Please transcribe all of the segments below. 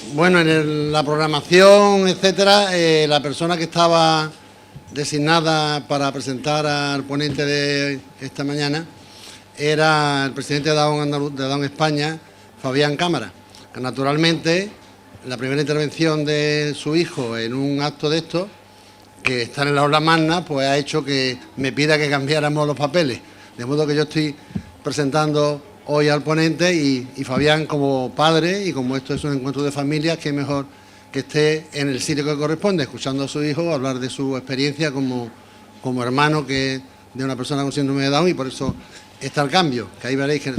Bueno, en la programación, etcétera, la persona que estaba designada para presentar al ponente de esta mañana era el presidente de Daon España, Fabián Cámara, que naturalmente la primera intervención de su hijo en un acto de esto, que está en la aula magna, pues ha hecho que me pida que cambiáramos los papeles, de modo que yo estoy presentando hoy al ponente y Fabián, como padre y como esto es un encuentro de familias, que mejor que esté en el sitio que corresponde, escuchando a su hijo hablar de su experiencia como hermano de una persona con síndrome de Down, y por eso está el cambio, que ahí veréis que,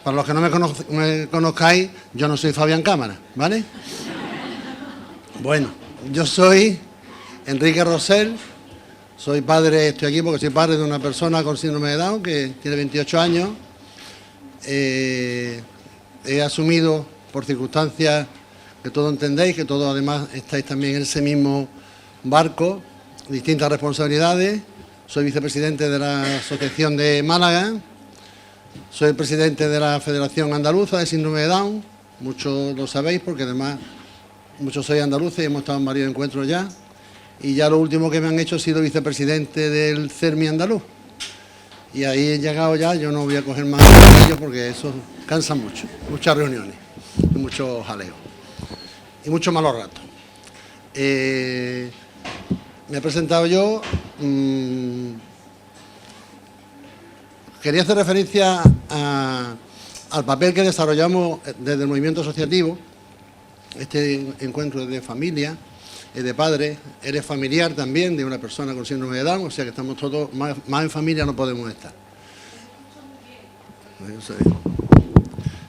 para los que no me conozcáis, yo no soy Fabián Cámara, ¿vale? Bueno, yo soy Enrique Rosell, soy padre, estoy aquí porque soy padre de una persona con síndrome de Down que tiene 28 años. He asumido por circunstancias que todos entendéis, que todos además estáis también en ese mismo barco, distintas responsabilidades. Soy vicepresidente de la Asociación de Málaga, soy el presidente de la Federación Andaluza de Síndrome de Down, muchos lo sabéis porque además muchos sois andaluces y hemos estado en varios encuentros ya, y ya lo último que me han hecho ha sido vicepresidente del CERMI andaluz. Y ahí he llegado ya, yo no voy a coger más de ellos porque eso cansa mucho, muchas reuniones, y muchos jaleos y muchos malos ratos. Me he presentado yo, quería hacer referencia al papel que desarrollamos desde el movimiento asociativo. Este encuentro es de familia, es de padres, eres familiar también de una persona con síndrome de Down, o sea que estamos todos, más en familia no podemos estar.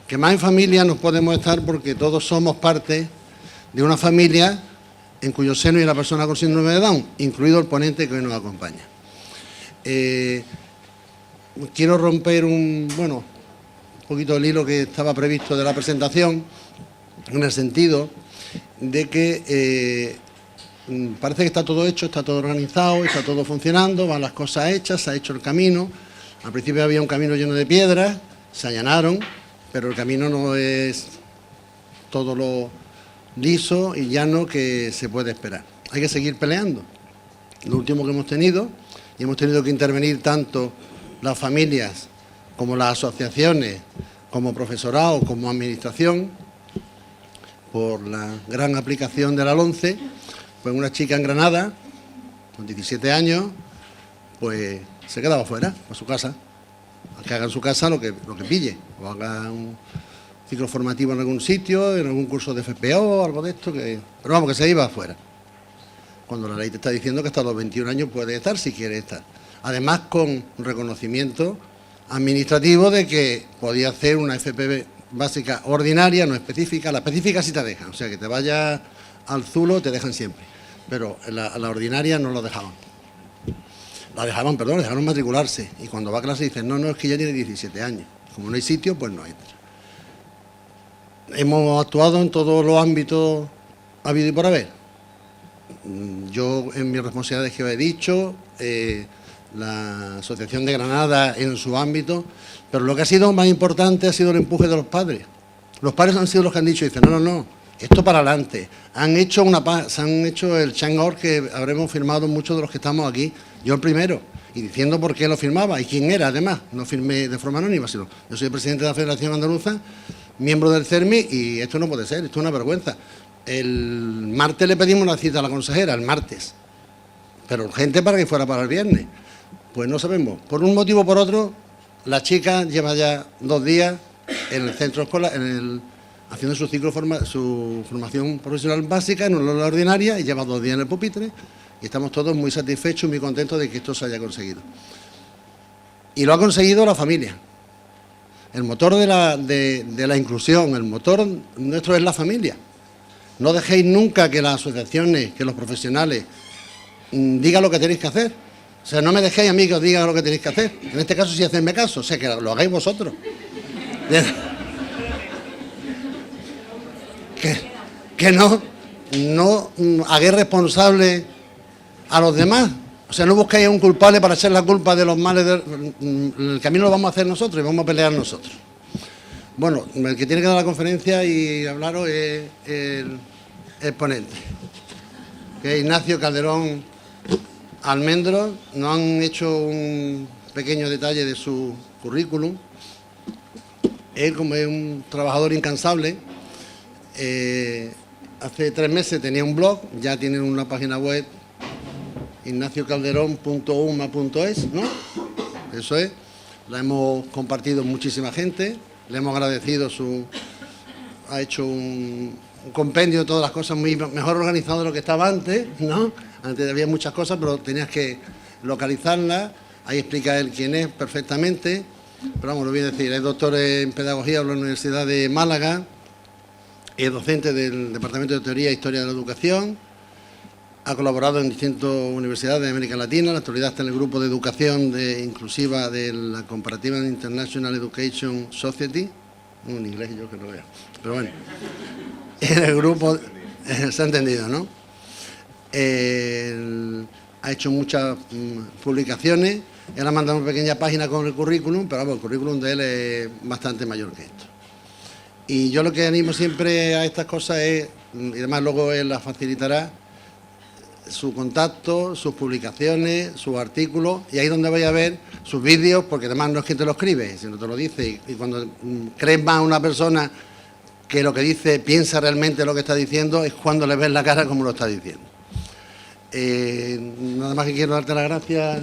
Que más en familia no podemos estar porque todos somos parte de una familia en cuyo seno hay una persona con síndrome de Down, incluido el ponente que hoy nos acompaña. Quiero romper un poquito el hilo que estaba previsto de la presentación, en el sentido de que parece que está todo hecho, está todo organizado, está todo funcionando, van las cosas hechas, se ha hecho el camino. Al principio había un camino lleno de piedras, se allanaron, pero el camino no es todo lo liso y llano que se puede esperar. Hay que seguir peleando. Lo último que hemos tenido, y hemos tenido que intervenir tanto las familias como las asociaciones, como profesorado, como administración, por la gran aplicación de la LOMCE, pues una chica en Granada, con 17 años, pues se quedaba fuera, a su casa. Que haga en su casa lo que pille, o haga un ciclo formativo en algún sitio, en algún curso de FPO o algo de esto, pero vamos, que se iba afuera. Cuando la ley te está diciendo que hasta los 21 años puede estar, si quiere estar. Además, con reconocimiento administrativo de que podía hacer una FP básica ordinaria, no específica. La específica sí te dejan, o sea, que te vayas al Zulo te dejan siempre, pero la ordinaria no lo dejaban. La dejaron matricularse, y cuando va a clase dicen, no, es que ya tiene 17 años. Como no hay sitio, pues no entra. Hemos actuado en todos los ámbitos habido y por haber. Yo, en mis responsabilidades que os he dicho, la Asociación de Granada en su ámbito, pero lo que ha sido más importante ha sido el empuje de los padres. Los padres han sido los que han dicho, dicen, no, esto para adelante. Se han hecho el change que habremos firmado muchos de los que estamos aquí, yo el primero, y diciendo por qué lo firmaba y quién era, además. No firmé de forma anónima, sino yo soy el presidente de la Federación Andaluza, miembro del CERMI, y esto no puede ser, esto es una vergüenza. El martes le pedimos una cita a la consejera, el martes, pero urgente para que fuera para el viernes. Pues no sabemos, por un motivo o por otro, la chica lleva ya 2 días en el centro escolar, haciendo su formación profesional básica, no la ordinaria, y lleva 2 días en el pupitre, y estamos todos muy satisfechos y muy contentos de que esto se haya conseguido. Y lo ha conseguido la familia. El motor de la inclusión, el motor nuestro es la familia. No dejéis nunca que las asociaciones, que los profesionales digan lo que tenéis que hacer. O sea, no me dejéis a mí que os diga lo que tenéis que hacer. En este caso sí hacedme caso, o sea, que lo hagáis vosotros. Que no hagáis responsable a los demás. O sea, no busquéis a un culpable para echar la culpa de los males. El camino lo vamos a hacer nosotros y vamos a pelear nosotros. Bueno, el que tiene que dar la conferencia y hablaros es el ponente, que es Ignacio Calderón Almendros. Nos han hecho un pequeño detalle de su currículum. Él, como es un trabajador incansable, hace 3 meses tenía un blog, ya tiene una página web, ignaciocalderón.uma.es, ¿no? Eso es. La hemos compartido muchísima gente, le hemos agradecido ha hecho un compendio de todas las cosas muy mejor organizado de lo que estaba antes, ¿no? Antes había muchas cosas, pero tenías que localizarlas. Ahí explica él quién es perfectamente. Pero vamos, lo voy a decir, es doctor en Pedagogía por la Universidad de Málaga, es docente del Departamento de Teoría e Historia de la Educación, ha colaborado en distintas universidades de América Latina, en la actualidad está en el grupo de educación inclusiva de la Comparative International Education Society, en inglés yo que no veo, pero bueno, en el grupo, se ha entendido, ¿no? Ha hecho muchas publicaciones. Él ha mandado una pequeña página con el currículum, pero vamos, el currículum de él es bastante mayor que esto. Y yo lo que animo siempre a estas cosas es, y además luego él las facilitará, su contacto, sus publicaciones, sus artículos, y ahí donde vais a ver sus vídeos, porque además no es que te lo escribe, sino te lo dice. Y cuando crees más a una persona que lo que dice piensa realmente lo que está diciendo, es cuando le ves la cara como lo está diciendo. Nada más que quiero darte las gracias,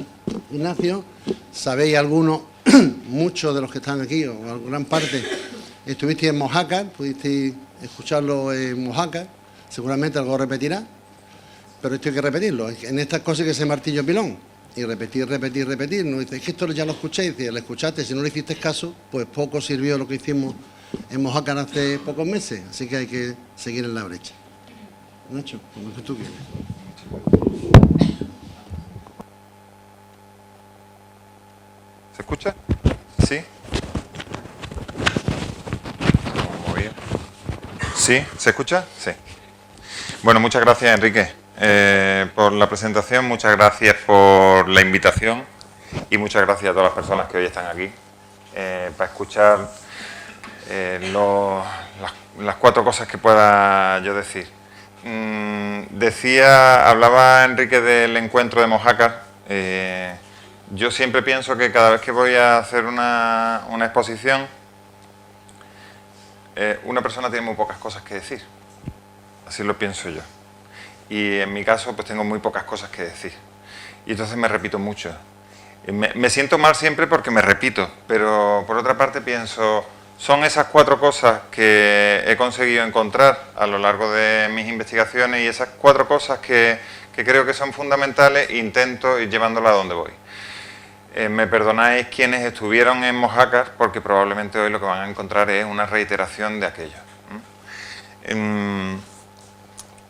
Ignacio. Sabéis algunos, muchos de los que están aquí, o gran parte, estuvisteis en Mojácar, pudisteis escucharlo en Mojácar, seguramente algo repetirá, pero esto hay que repetirlo. En estas cosas hay que ser martillo pilón, y repetir, no dices, es que esto ya lo escuchéis, lo escuchaste, si no le hiciste caso, pues poco sirvió lo que hicimos en Mojácar hace pocos meses, así que hay que seguir en la brecha. Nacho, como tú quieres. ¿Se escucha? ¿Sí? Muy bien. ¿Sí? ¿Se escucha? Sí. Bueno, muchas gracias, Enrique, por la presentación, muchas gracias por la invitación y muchas gracias a todas las personas que hoy están aquí para escuchar las 4 cosas que pueda yo decir. Hablaba Enrique del encuentro de Mojácar. Yo siempre pienso que cada vez que voy a hacer una exposición, una persona tiene muy pocas cosas que decir. Así lo pienso yo. Y en mi caso, pues tengo muy pocas cosas que decir. Y entonces me repito mucho. Me siento mal siempre porque me repito, pero por otra parte pienso, son esas 4 cosas que he conseguido encontrar a lo largo de mis investigaciones y esas 4 cosas que creo que son fundamentales e intento ir llevándolas a donde voy. Me perdonáis quienes estuvieron en Mojácar, porque probablemente hoy lo que van a encontrar es una reiteración de aquello.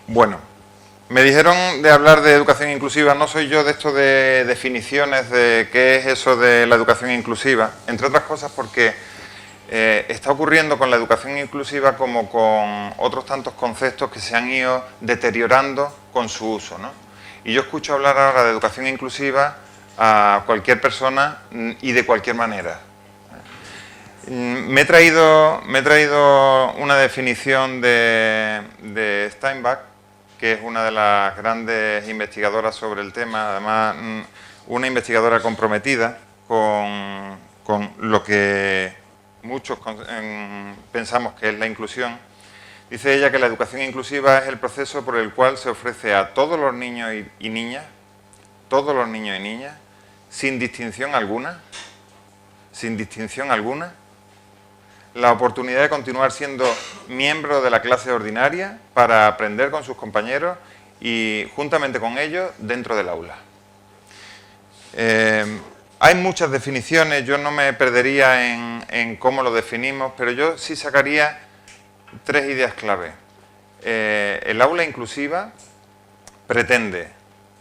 Bueno, me dijeron de hablar de educación inclusiva. No soy yo de esto de definiciones de qué es eso de la educación inclusiva, entre otras cosas porque está ocurriendo con la educación inclusiva como con otros tantos conceptos que se han ido deteriorando con su uso, ¿no? Y yo escucho hablar ahora de educación inclusiva a cualquier persona y de cualquier manera. Me he traído una definición de Steinbach, que es una de las grandes investigadoras sobre el tema, además una investigadora comprometida con lo que muchos pensamos que es la inclusión. Dice ella que la educación inclusiva es el proceso por el cual se ofrece a todos los niños y niñas, sin distinción alguna, la oportunidad de continuar siendo miembro de la clase ordinaria para aprender con sus compañeros y juntamente con ellos dentro del aula. Hay muchas definiciones, yo no me perdería en cómo lo definimos, pero yo sí sacaría 3 ideas clave. El aula inclusiva pretende,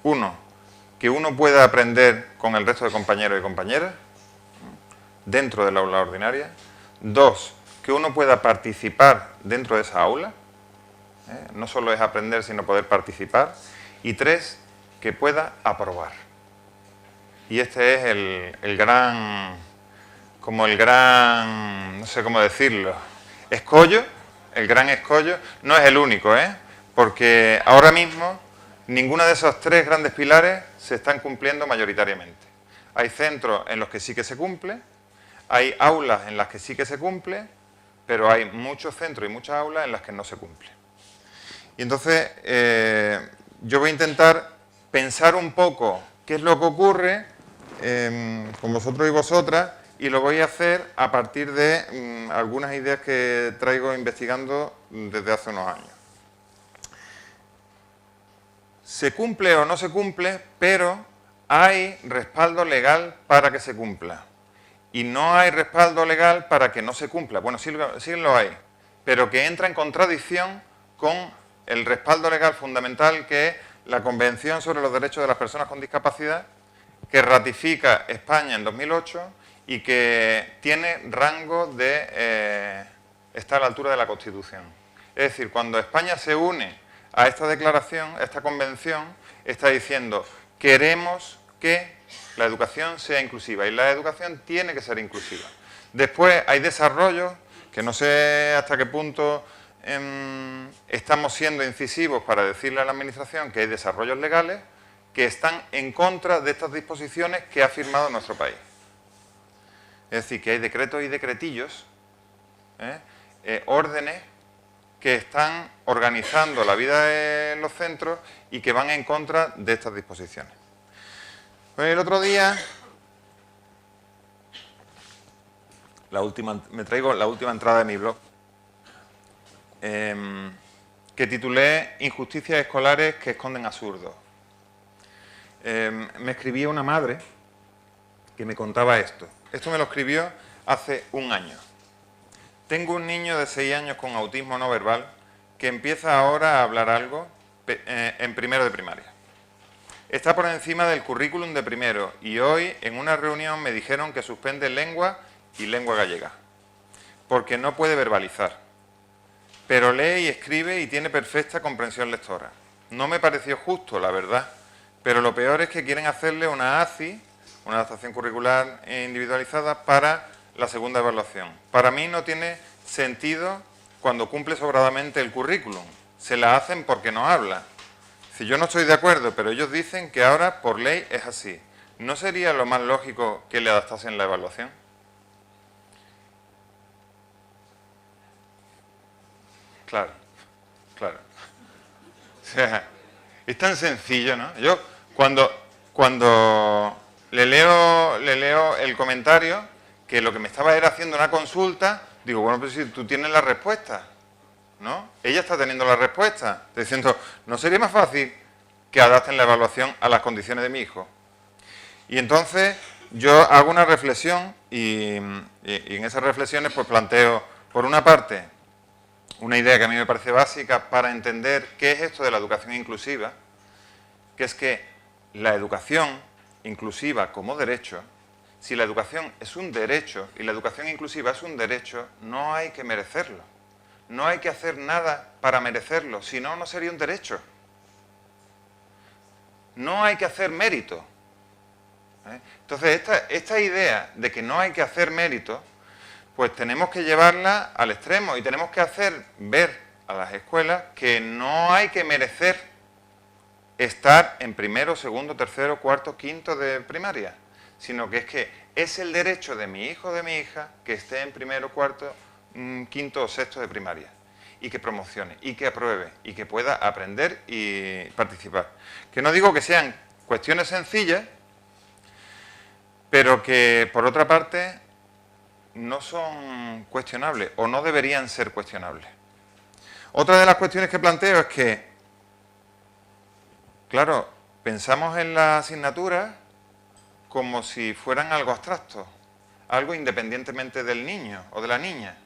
1, que uno pueda aprender con el resto de compañeros y compañeras dentro del aula ordinaria. 2, que uno pueda participar dentro de esa aula. No solo es aprender, sino poder participar. Y 3, que pueda aprobar. Y este es el gran como el gran, no sé cómo decirlo, escollo, el gran escollo, no es el único, porque ahora mismo ninguno de esos tres grandes pilares se están cumpliendo mayoritariamente. Hay centros en los que sí que se cumple, hay aulas en las que sí que se cumple, pero hay muchos centros y muchas aulas en las que no se cumple. Y entonces yo voy a intentar pensar un poco qué es lo que ocurre con vosotros y vosotras, y lo voy a hacer a partir de algunas ideas que traigo investigando desde hace unos años. Se cumple o no se cumple, pero hay respaldo legal para que se cumpla. Y no hay respaldo legal para que no se cumpla. Bueno, sí lo hay, pero que entra en contradicción con el respaldo legal fundamental, que es la Convención sobre los Derechos de las Personas con Discapacidad, que ratifica España en 2008 y que tiene rango de estar a la altura de la Constitución. Es decir, cuando España se une a esta declaración, a esta convención, está diciendo: queremos que la educación sea inclusiva, y la educación tiene que ser inclusiva. Después hay desarrollos que no sé hasta qué punto estamos siendo incisivos para decirle a la Administración que hay desarrollos legales que están en contra de estas disposiciones que ha firmado nuestro país. Es decir, que hay decretos y decretillos, órdenes que están organizando la vida de los centros y que van en contra de estas disposiciones. Pues el otro día, me traigo la última entrada de mi blog, que titulé Injusticias escolares que esconden absurdos. Me escribía una madre que me contaba esto. Esto me lo escribió hace un año. Tengo un niño de 6 años con autismo no verbal que empieza ahora a hablar algo en primero de primaria. Está por encima del currículum de primero y hoy en una reunión me dijeron que suspende lengua y lengua gallega porque no puede verbalizar, pero lee y escribe y tiene perfecta comprensión lectora. No me pareció justo, la verdad, pero lo peor es que quieren hacerle una ACI, una adaptación curricular individualizada, para la segunda evaluación. Para mí no tiene sentido cuando cumple sobradamente el currículum. Se la hacen porque no habla. Si yo no estoy de acuerdo, pero ellos dicen que ahora por ley es así. ¿No sería lo más lógico que le adaptasen la evaluación? Claro, claro. O sea, es tan sencillo, ¿no? Yo cuando le leo el comentario, que lo que me estaba era haciendo una consulta, digo, bueno, pues si tú tienes la respuesta, ¿no? Ella está teniendo la respuesta, está diciendo, ¿no sería más fácil que adapten la evaluación a las condiciones de mi hijo? Y entonces yo hago una reflexión y en esas reflexiones pues planteo, por una parte, una idea que a mí me parece básica para entender qué es esto de la educación inclusiva, que es que la educación inclusiva como derecho, si la educación es un derecho y la educación inclusiva es un derecho, no hay que merecerlo. No hay que hacer nada para merecerlo, si no, no sería un derecho. No hay que hacer mérito. Entonces, esta idea de que no hay que hacer mérito, pues tenemos que llevarla al extremo y tenemos que hacer ver a las escuelas que no hay que merecer estar en primero, segundo, tercero, cuarto, quinto de primaria, sino que es el derecho de mi hijo o de mi hija que esté en primero, cuarto, quinto o sexto de primaria, y que promocione, y que apruebe, y que pueda aprender y participar. Que no digo que sean cuestiones sencillas, pero que, por otra parte, no son cuestionables, o no deberían ser cuestionables. Otra de las cuestiones que planteo es que, claro, pensamos en las asignaturas como si fueran algo abstracto, algo independientemente del niño o de la niña.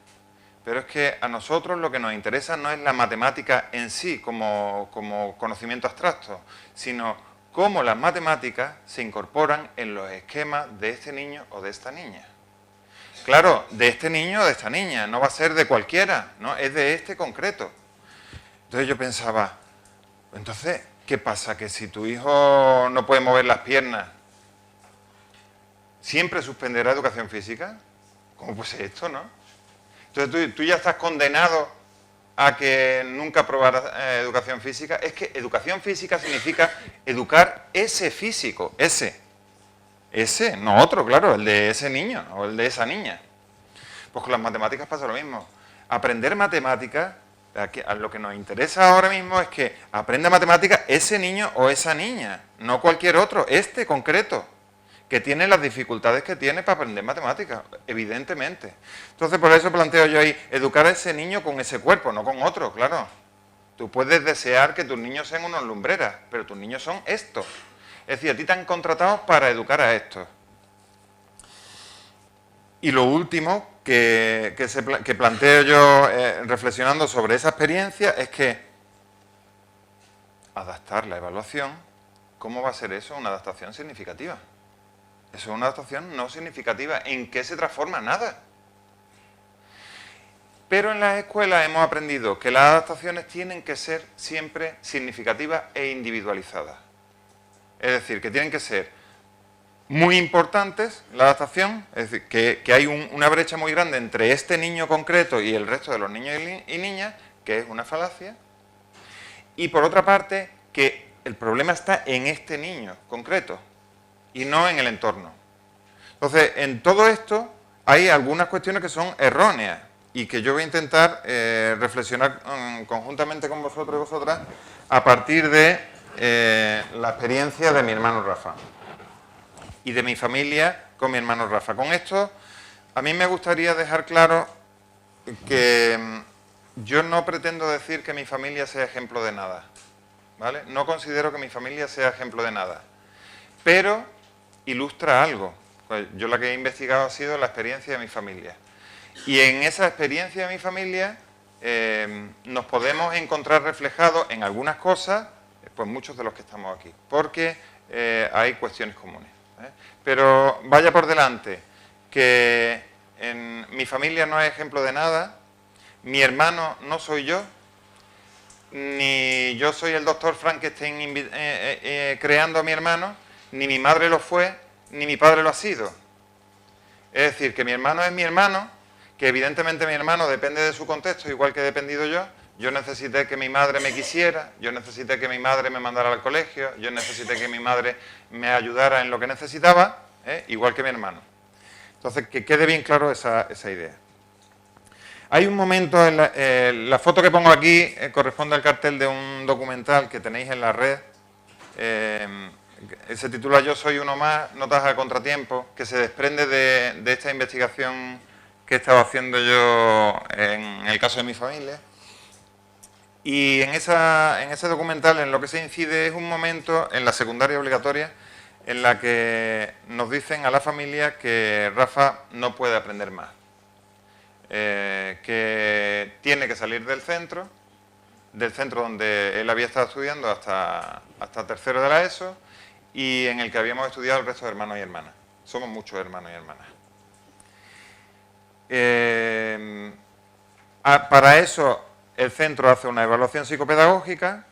Pero es que a nosotros lo que nos interesa no es la matemática en sí como conocimiento abstracto, sino cómo las matemáticas se incorporan en los esquemas de este niño o de esta niña. Claro, de este niño o de esta niña, no va a ser de cualquiera, ¿no? Es de este concreto. Entonces yo pensaba, entonces, ¿qué pasa? Que si tu hijo no puede mover las piernas, ¿siempre suspenderá educación física? ¿cómo puede ser esto, no? Entonces tú ya estás condenado a que nunca aprobaras educación física. Es que educación física significa educar ese físico, ese, no otro, claro, el de ese niño o el de esa niña. Pues con las matemáticas pasa lo mismo. Aprender matemáticas, a lo que nos interesa ahora mismo es que aprenda matemáticas ese niño o esa niña, no cualquier otro, este concreto, que tiene las dificultades que tiene para aprender matemáticas, evidentemente. Entonces, por eso planteo yo ahí, educar a ese niño con ese cuerpo, no con otro, claro. Tú puedes desear que tus niños sean unos lumbreras, pero tus niños son estos. Es decir, a ti te han contratado para educar a estos. Y lo último que planteo yo reflexionando sobre esa experiencia es que adaptar la evaluación, ¿cómo va a ser eso? Una adaptación significativa. Eso es una adaptación no significativa. ¿En qué se transforma? Nada. Pero en las escuelas hemos aprendido que las adaptaciones tienen que ser siempre significativas e individualizadas. Es decir, que tienen que ser muy importantes la adaptación, es decir, que hay una brecha muy grande entre este niño concreto y el resto de los niños y niñas, que es una falacia. Y por otra parte, que el problema está en este niño concreto y no en el entorno. Entonces, en todo esto hay algunas cuestiones que son erróneas y que yo voy a intentar reflexionar conjuntamente con vosotros y vosotras a partir de la experiencia de mi hermano Rafa y de mi familia con mi hermano Rafa. Con esto, a mí me gustaría dejar claro que yo no pretendo decir que mi familia sea ejemplo de nada, ¿vale? No considero que mi familia sea ejemplo de nada, pero ilustra algo. Pues yo la que he investigado ha sido la experiencia de mi familia. Y en esa experiencia de mi familia nos podemos encontrar reflejados en algunas cosas, pues muchos de los que estamos aquí, porque hay cuestiones comunes. Pero vaya por delante, que en mi familia no es ejemplo de nada, mi hermano no soy yo, ni yo soy el doctor Frankenstein creando a mi hermano, ni mi madre lo fue, ni mi padre lo ha sido. Es decir, que mi hermano es mi hermano, que evidentemente mi hermano depende de su contexto, igual que he dependido yo. Yo necesité que mi madre me quisiera, yo necesité que mi madre me mandara al colegio, yo necesité que mi madre me ayudara en lo que necesitaba, igual que mi hermano. Entonces, que quede bien claro esa idea. Hay un momento, la foto que pongo aquí corresponde al cartel de un documental que tenéis en la red, se titula Yo soy uno más, notas al contratiempo, que se desprende de esta investigación que he estado haciendo yo en el caso de mi familia. Y en ese documental en lo que se incide es un momento en la secundaria obligatoria en la que nos dicen a la familia que Rafa no puede aprender más, que tiene que salir del centro donde él había estado estudiando hasta tercero de la ESO y en el que habíamos estudiado el resto de hermanos y hermanas. Somos muchos hermanos y hermanas. Para eso el centro hace una evaluación psicopedagógica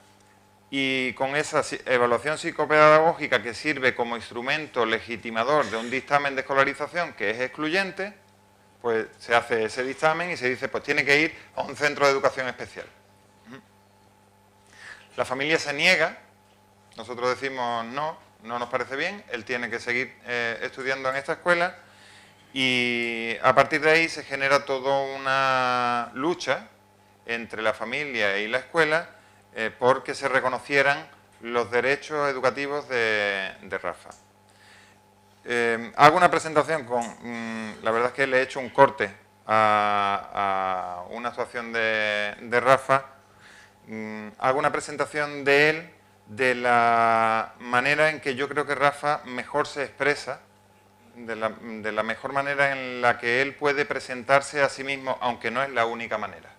y con esa evaluación psicopedagógica que sirve como instrumento legitimador de un dictamen de escolarización que es excluyente, pues se hace ese dictamen y se dice, pues tiene que ir a un centro de educación especial. La familia se niega, nosotros decimos no nos parece bien, él tiene que seguir estudiando en esta escuela y a partir de ahí se genera toda una lucha entre la familia y la escuela porque se reconocieran los derechos educativos de Rafa. Hago una presentación la verdad es que le he hecho un corte a una actuación de Rafa. Hago una presentación de él de la manera en que yo creo que Rafa mejor se expresa, de la mejor manera en la que él puede presentarse a sí mismo, aunque no es la única manera.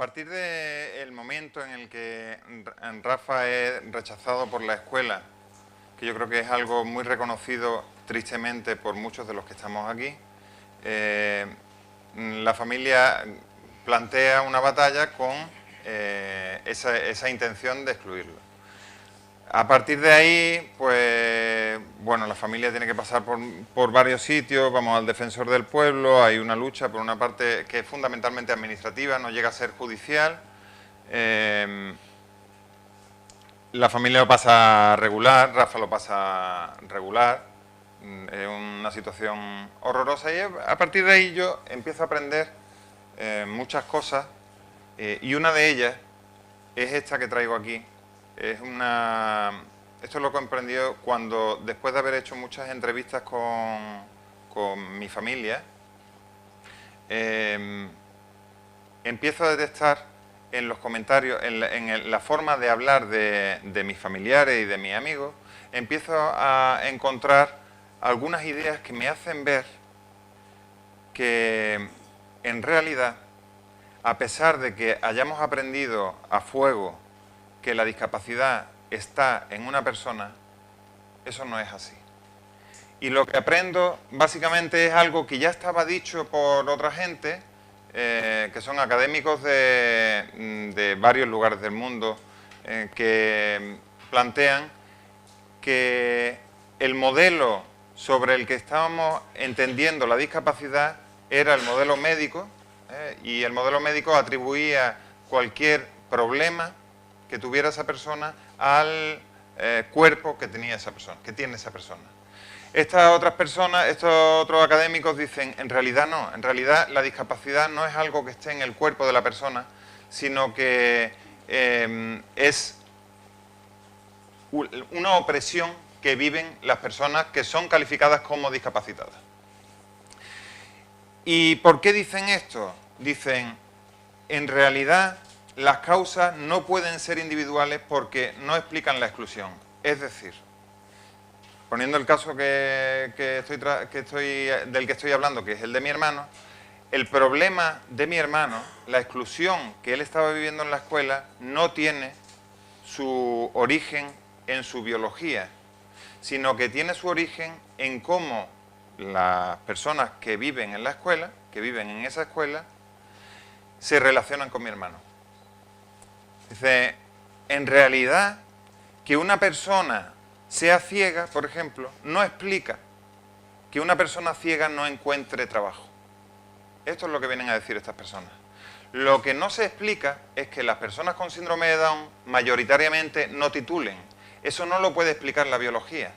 partir del momento en el que Rafa es rechazado por la escuela, que yo creo que es algo muy reconocido tristemente por muchos de los que estamos aquí, la familia plantea una batalla con esa intención de excluirlo. A partir de ahí, pues, bueno, la familia tiene que pasar por varios sitios, vamos al defensor del pueblo, hay una lucha por una parte que es fundamentalmente administrativa, no llega a ser judicial. La familia lo pasa regular, Rafa lo pasa regular, es una situación horrorosa y a partir de ahí yo empiezo a aprender muchas cosas y una de ellas es esta que traigo aquí. Esto lo he comprendido cuando, después de haber hecho muchas entrevistas con mi familia, empiezo a detectar en los comentarios, en la forma de hablar de mis familiares y de mis amigos, empiezo a encontrar algunas ideas que me hacen ver que en realidad, a pesar de que hayamos aprendido a fuego que la discapacidad está en una persona, eso no es así. Y lo que aprendo básicamente es algo que ya estaba dicho por otra gente, que son académicos de varios lugares del mundo, que plantean que el modelo sobre el que estábamos entendiendo la discapacidad era el modelo médico, y el modelo médico atribuía cualquier problema que tuviera esa persona al cuerpo que tenía esa persona, que tiene esa persona. Estas otras personas, estos otros académicos dicen, en realidad no, en realidad la discapacidad no es algo que esté en el cuerpo de la persona, sino que es una opresión que viven las personas que son calificadas como discapacitadas. ¿Y por qué dicen esto? Dicen, en realidad las causas no pueden ser individuales porque no explican la exclusión. Es decir, poniendo el caso del que estoy hablando, que es el de mi hermano, el problema de mi hermano, la exclusión que él estaba viviendo en la escuela, no tiene su origen en su biología, sino que tiene su origen en cómo las personas que viven en la escuela, que viven en esa escuela, se relacionan con mi hermano. Dice, en realidad, que una persona sea ciega, por ejemplo, no explica que una persona ciega no encuentre trabajo. Esto es lo que vienen a decir estas personas. Lo que no se explica es que las personas con síndrome de Down mayoritariamente no titulen. Eso no lo puede explicar la biología.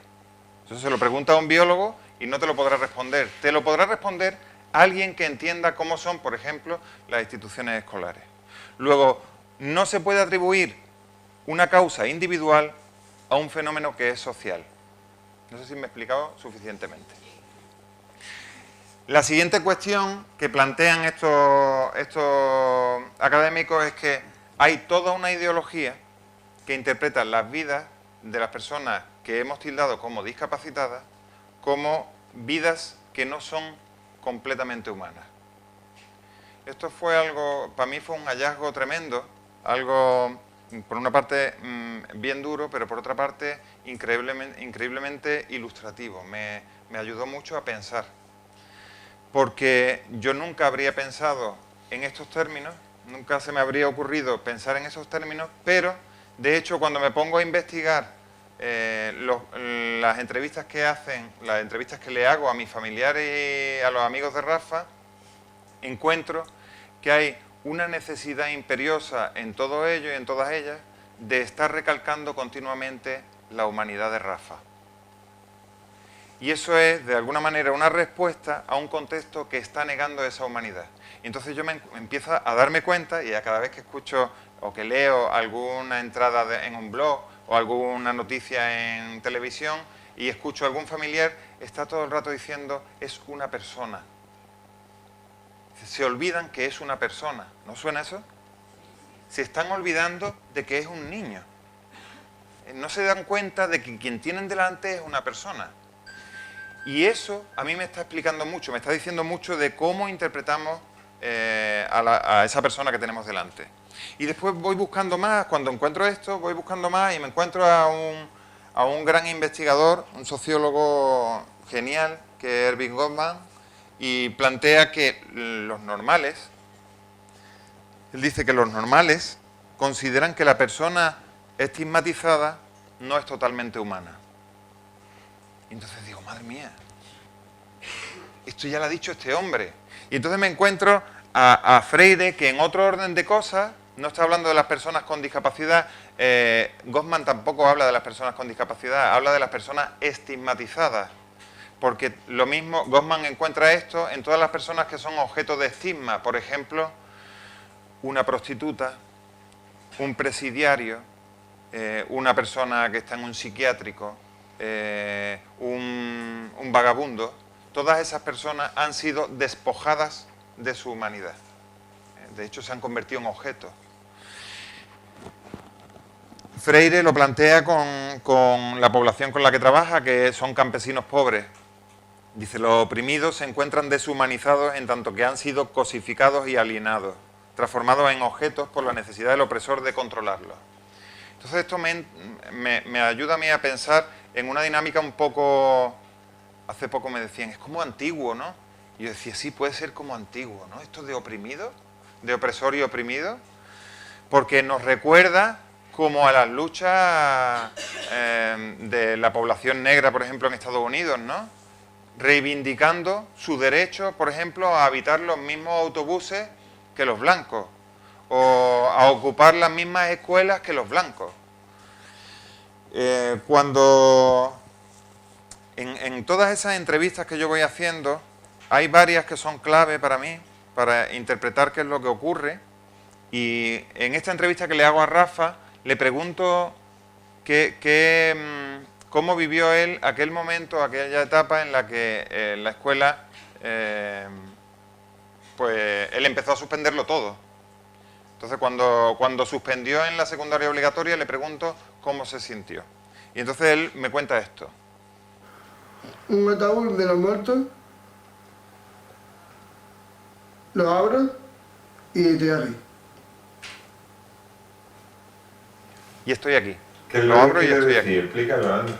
Entonces se lo pregunta a un biólogo y no te lo podrá responder. Te lo podrá responder alguien que entienda cómo son, por ejemplo, las instituciones escolares. Luego, no se puede atribuir una causa individual a un fenómeno que es social. No sé si me he explicado suficientemente. La siguiente cuestión que plantean estos académicos es que hay toda una ideología que interpreta las vidas de las personas que hemos tildado como discapacitadas como vidas que no son completamente humanas. Esto fue algo, para mí fue un hallazgo tremendo, algo por una parte bien duro, pero por otra parte increíblemente ilustrativo. Me ayudó mucho a pensar, porque yo nunca habría pensado en estos términos, nunca se me habría ocurrido pensar en esos términos, pero de hecho cuando me pongo a investigar las entrevistas que hacen, las entrevistas que le hago a mis familiares y a los amigos de Rafa, encuentro que hay una necesidad imperiosa en todo ello y en todas ellas de estar recalcando continuamente la humanidad de Rafa. Y eso es, de alguna manera, una respuesta a un contexto que está negando esa humanidad. Y entonces yo me empiezo a darme cuenta, y a cada vez que escucho o que leo alguna entrada en un blog o alguna noticia en televisión y escucho a algún familiar, está todo el rato diciendo, es una persona. Se olvidan que es una persona. ¿No suena eso? Se están olvidando de que es un niño. No se dan cuenta de que quien tienen delante es una persona. Y eso a mí me está explicando mucho, me está diciendo mucho de cómo interpretamos a esa persona que tenemos delante. Y después voy buscando más, cuando encuentro esto, voy buscando más y me encuentro a un gran investigador, un sociólogo genial, que es Erving Goffman, y plantea que los normales, él dice que los normales consideran que la persona estigmatizada no es totalmente humana. Y entonces digo, madre mía, esto ya lo ha dicho este hombre. Y entonces me encuentro a Freire, que en otro orden de cosas, no está hablando de las personas con discapacidad, Goffman tampoco habla de las personas con discapacidad, habla de las personas estigmatizadas. Porque lo mismo, Goffman encuentra esto en todas las personas que son objeto de estigma. Por ejemplo, una prostituta, un presidiario, una persona que está en un psiquiátrico, un vagabundo. Todas esas personas han sido despojadas de su humanidad. De hecho, se han convertido en objetos. Freire lo plantea con la población con la que trabaja, que son campesinos pobres. Dice, los oprimidos se encuentran deshumanizados en tanto que han sido cosificados y alienados, transformados en objetos por la necesidad del opresor de controlarlos. Entonces esto me ayuda a mí a pensar en una dinámica un poco... Hace poco me decían, es como antiguo, ¿no? Y yo decía, sí, puede ser como antiguo, ¿no? Esto de oprimido, de opresor y oprimido, porque nos recuerda como a las luchas de la población negra, por ejemplo, en Estados Unidos, ¿no? Reivindicando su derecho, por ejemplo, a habitar los mismos autobuses que los blancos, o a ocupar las mismas escuelas que los blancos. Cuando en todas esas entrevistas que yo voy haciendo, hay varias que son clave para mí, para interpretar qué es lo que ocurre, y en esta entrevista que le hago a Rafa, le pregunto cómo vivió él aquel momento, aquella etapa en la que en la escuela, pues él empezó a suspenderlo todo. Entonces cuando suspendió en la secundaria obligatoria le pregunto cómo se sintió. Y entonces él me cuenta esto. Un ataúd de los muertos, lo abro y estoy aquí. Y estoy aquí. ¿Qué es Lo abro y estoy aquí. Explícalo, anda.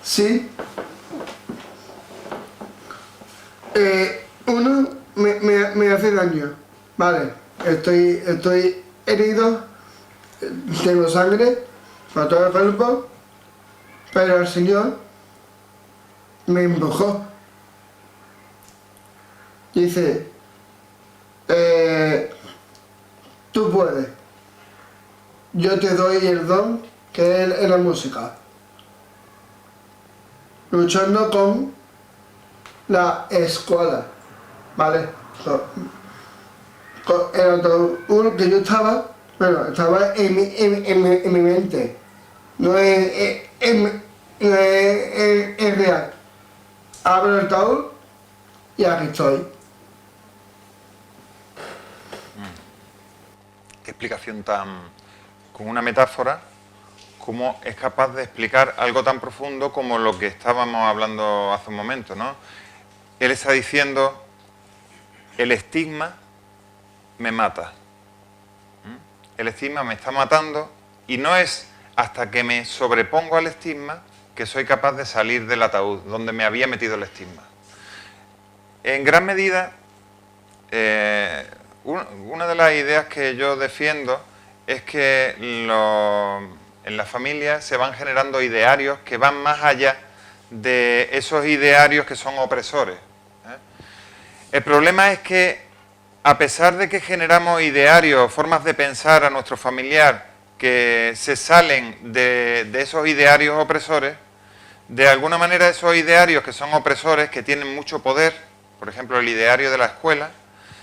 Sí. Uno me hace daño. Vale, estoy herido, tengo sangre por todo el cuerpo, pero el Señor me empujó. Dice, tú puedes. Yo te doy el don que es la música. Luchando con la escuela, ¿vale? El autobús que yo estaba, bueno, estaba en mi mente. No es real. Abro el ataúd y aquí estoy. Qué explicación tan... con una metáfora, cómo es capaz de explicar algo tan profundo como lo que estábamos hablando hace un momento, ¿no? Él está diciendo, el estigma me mata. El estigma me está matando y no es hasta que me sobrepongo al estigma que soy capaz de salir del ataúd donde me había metido el estigma. En gran medida, una de las ideas que yo defiendo es que en la familia se van generando idearios que van más allá de esos idearios que son opresores. El problema es que, a pesar de que generamos idearios, formas de pensar a nuestro familiar que se salen de esos idearios opresores, de alguna manera esos idearios que son opresores, que tienen mucho poder, por ejemplo el ideario de la escuela,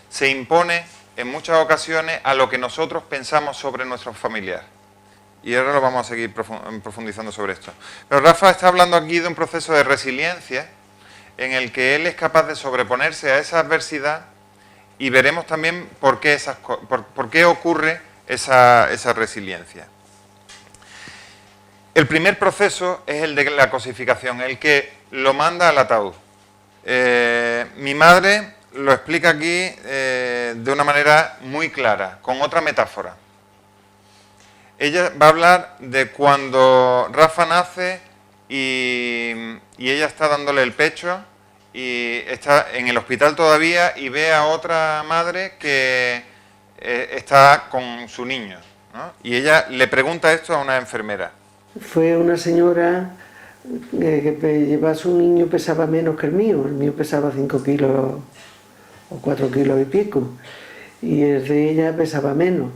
se impone en muchas ocasiones a lo que nosotros pensamos sobre nuestro familiar. Y ahora lo vamos a seguir profundizando sobre esto. Pero Rafa está hablando aquí de un proceso de resiliencia en el que él es capaz de sobreponerse a esa adversidad y veremos también por qué ocurre esa resiliencia. El primer proceso es el de la cosificación, el que lo manda al ataúd. Mi madre lo explica aquí de una manera muy clara, con otra metáfora. Ella va a hablar de cuando Rafa nace y ella está dándole el pecho y está en el hospital todavía y ve a otra madre que está con su niño, ¿no? Y ella le pregunta esto a una enfermera. Fue una señora que llevaba a su niño, pesaba menos que el mío pesaba 5 kilos o 4 kilos y pico, y el de ella pesaba menos.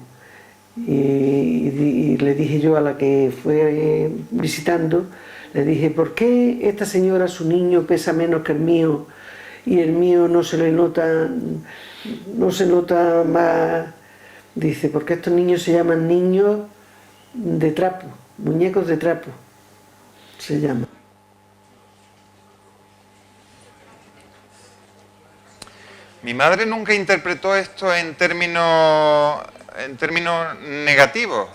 Y le dije yo a la que fue visitando, le dije, ¿por qué esta señora, su niño pesa menos que el mío y el mío no se nota más? Dice, porque estos niños se llaman niños de trapo, muñecos de trapo, se llaman. Mi madre nunca interpretó esto en términos negativos,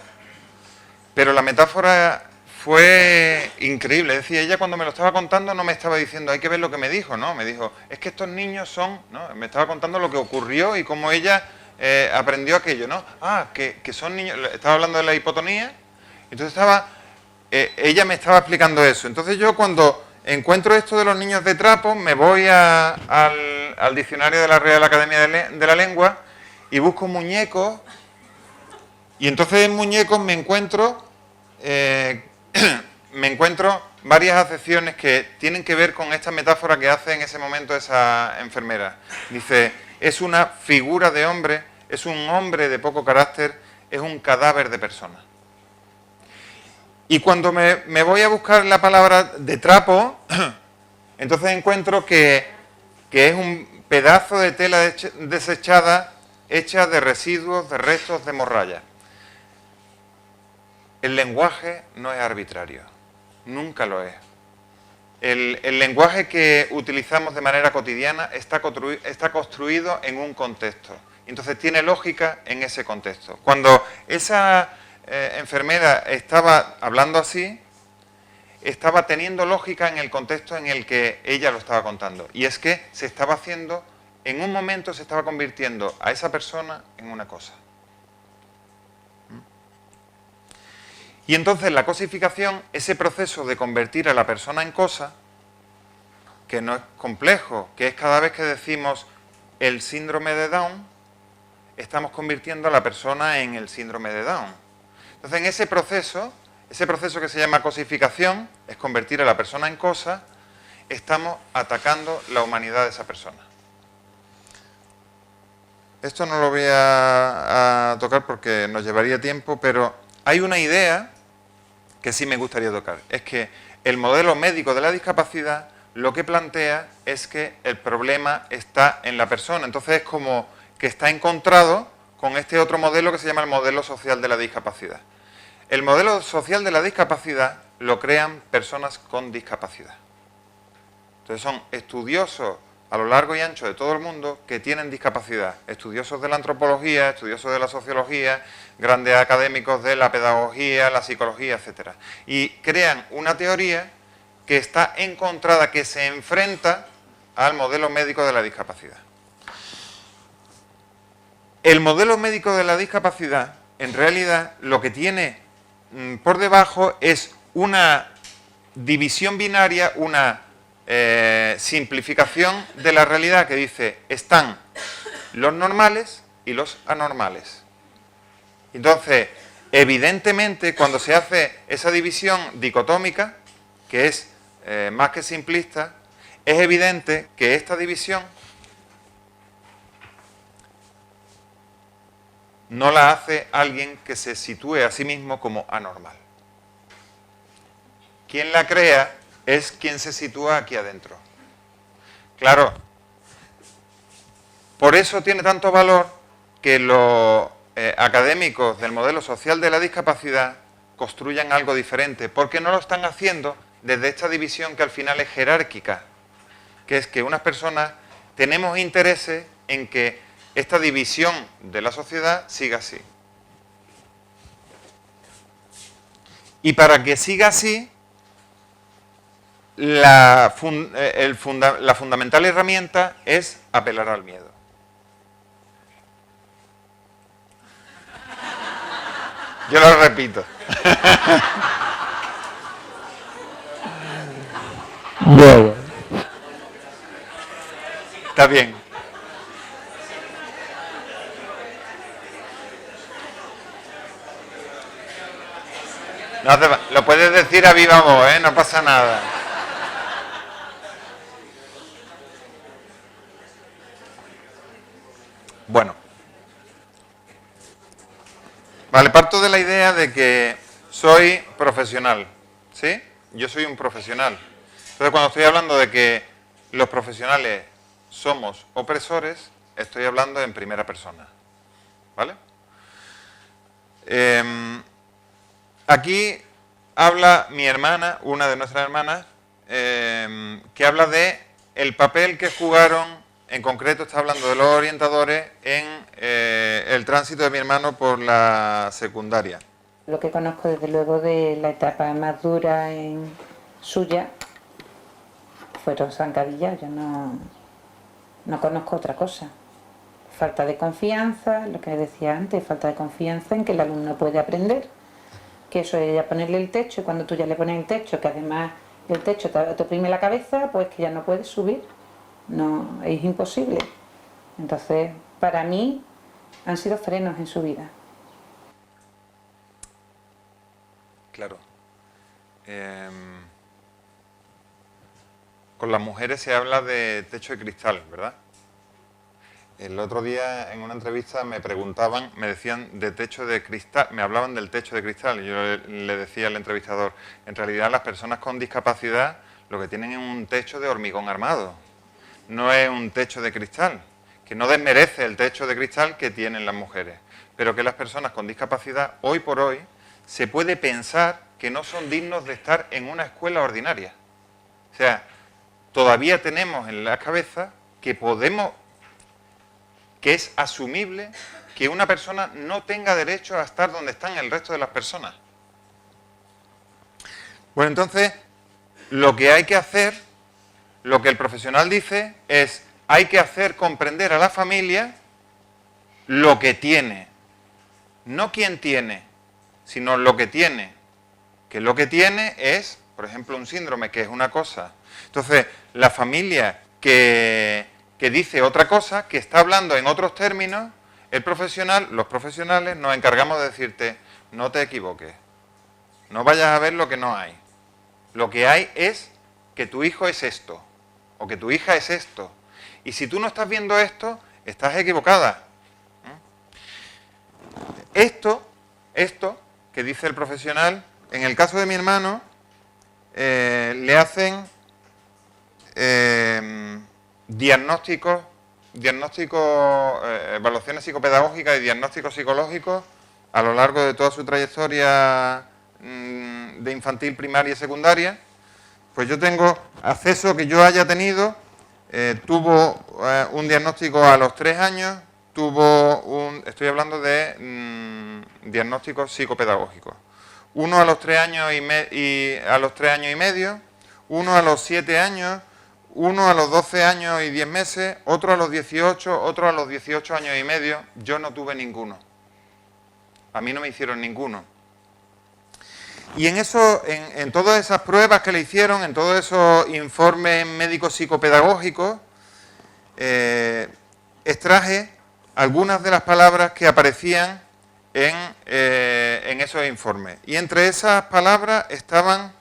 pero la metáfora fue increíble. Es decir, ella cuando me lo estaba contando no me estaba diciendo, hay que ver lo que me dijo, ¿no? Me dijo, es que estos niños son, ¿no? Me estaba contando lo que ocurrió y cómo ella aprendió aquello, ¿no? Que son niños, estaba hablando de la hipotonía, entonces ella me estaba explicando eso. Entonces yo cuando encuentro esto de los niños de trapo, me voy al diccionario de la Real Academia de la Lengua y busco muñecos, y entonces en muñecos me encuentro varias acepciones que tienen que ver con esta metáfora que hace en ese momento esa enfermera. Dice, es una figura de hombre, es un hombre de poco carácter, es un cadáver de persona. Y cuando me voy a buscar la palabra de trapo, entonces encuentro que es un pedazo de tela desechada hecha de residuos, de restos, de morralla. El lenguaje no es arbitrario, nunca lo es. El lenguaje que utilizamos de manera cotidiana está construido en un contexto, entonces tiene lógica en ese contexto. Cuando esa enfermera estaba hablando así, estaba teniendo lógica en el contexto en el que ella lo estaba contando, y es que se estaba haciendo, en un momento se estaba convirtiendo a esa persona en una cosa. Y entonces la cosificación, ese proceso de convertir a la persona en cosa, que no es complejo, que es cada vez que decimos el síndrome de Down, estamos convirtiendo a la persona en el síndrome de Down. Entonces en ese proceso que se llama cosificación, es convertir a la persona en cosa, estamos atacando la humanidad de esa persona. Esto no lo voy a tocar porque nos llevaría tiempo, pero hay una idea que sí me gustaría tocar. Es que el modelo médico de la discapacidad lo que plantea es que el problema está en la persona. Entonces es como que está encontrado con este otro modelo que se llama el modelo social de la discapacidad. El modelo social de la discapacidad lo crean personas con discapacidad. Entonces son estudiosos a lo largo y ancho de todo el mundo que tienen discapacidad. Estudiosos de la antropología, estudiosos de la sociología, grandes académicos de la pedagogía, la psicología, etc. Y crean una teoría que está encontrada, que se enfrenta al modelo médico de la discapacidad. El modelo médico de la discapacidad, en realidad, lo que tiene por debajo es una división binaria, una simplificación de la realidad que dice, están los normales y los anormales. Entonces, evidentemente, cuando se hace esa división dicotómica, que es más que simplista, es evidente que esta división no la hace alguien que se sitúe a sí mismo como anormal. Quien la crea es quien se sitúa aquí adentro. Claro, por eso tiene tanto valor que los académicos del modelo social de la discapacidad construyan algo diferente, porque no lo están haciendo desde esta división que al final es jerárquica, que es que unas personas tenemos intereses en que esta división de la sociedad siga así. Y para que siga así, la fundamental herramienta es apelar al miedo. Yo lo repito. Está bien. No lo puedes decir a viva voz, ¿eh? No pasa nada. Bueno. Vale, parto de la idea de que soy profesional, ¿sí? Yo soy un profesional. Entonces, cuando estoy hablando de que los profesionales somos opresores, estoy hablando en primera persona, ¿vale? Aquí habla mi hermana, una de nuestras hermanas, que habla de el papel que jugaron. En concreto está hablando de los orientadores en el tránsito de mi hermano por la secundaria. Lo que conozco desde luego de la etapa más dura en suya fueron zancadillas, yo no conozco otra cosa. Falta de confianza, lo que decía antes, falta de confianza en que el alumno puede aprender, que eso es ya ponerle el techo, y cuando tú ya le pones el techo, que además el techo te oprime la cabeza, pues que ya no puedes subir. No, es imposible. Entonces, para mí, han sido frenos en su vida. Claro. Con las mujeres se habla de techo de cristal, ¿verdad? El otro día en una entrevista me preguntaban, me decían de techo de cristal, me hablaban del techo de cristal, y yo le decía al entrevistador, en realidad las personas con discapacidad lo que tienen es un techo de hormigón armado. No es un techo de cristal, que no desmerece el techo de cristal que tienen las mujeres, pero que las personas con discapacidad, hoy por hoy, se puede pensar que no son dignos de estar en una escuela ordinaria. O sea, todavía tenemos en la cabeza que que es asumible que una persona no tenga derecho a estar donde están el resto de las personas. Bueno, entonces, lo que hay que hacer, lo que el profesional dice es, hay que hacer comprender a la familia lo que tiene. No quién tiene, sino lo que tiene. Que lo que tiene es, por ejemplo, un síndrome, que es una cosa. Entonces, la familia que dice otra cosa, que está hablando en otros términos, el profesional, los profesionales nos encargamos de decirte, no te equivoques, no vayas a ver lo que no hay. Lo que hay es que tu hijo es esto, o que tu hija es esto. Y si tú no estás viendo esto, estás equivocada. Esto que dice el profesional, en el caso de mi hermano, le hacen diagnósticos, evaluaciones psicopedagógicas y diagnósticos psicológicos a lo largo de toda su trayectoria de infantil, primaria y secundaria. Pues yo tengo acceso que yo haya tenido, tuvo un diagnóstico a los 3 años, estoy hablando de diagnósticos psicopedagógicos, uno a los 3 años a los 3 años y medio, uno a los 7 años, uno a los 12 años y 10 meses, otro a los 18, otro a los 18 años y medio. Yo no tuve ninguno. A mí no me hicieron ninguno. Y en todas esas pruebas que le hicieron, en todos esos informes médicos psicopedagógicos, extraje algunas de las palabras que aparecían en esos informes. Y entre esas palabras estaban,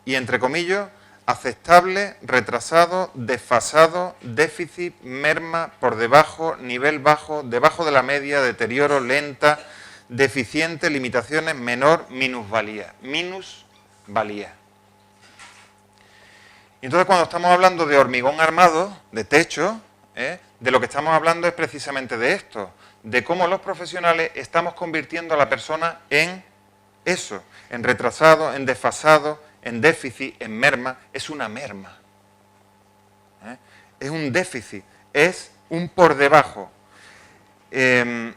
y entre comillas, aceptable, retrasado, desfasado, déficit, merma, por debajo, nivel bajo, debajo de la media, deterioro, lenta, deficiente, limitaciones, menor, minusvalía. Minusvalía. Y entonces cuando estamos hablando de hormigón armado, de techo, de lo que estamos hablando es precisamente de esto, de cómo los profesionales estamos convirtiendo a la persona en eso, en retrasado, en desfasado, en déficit, en merma. Es una merma. Es un déficit, es un por debajo. De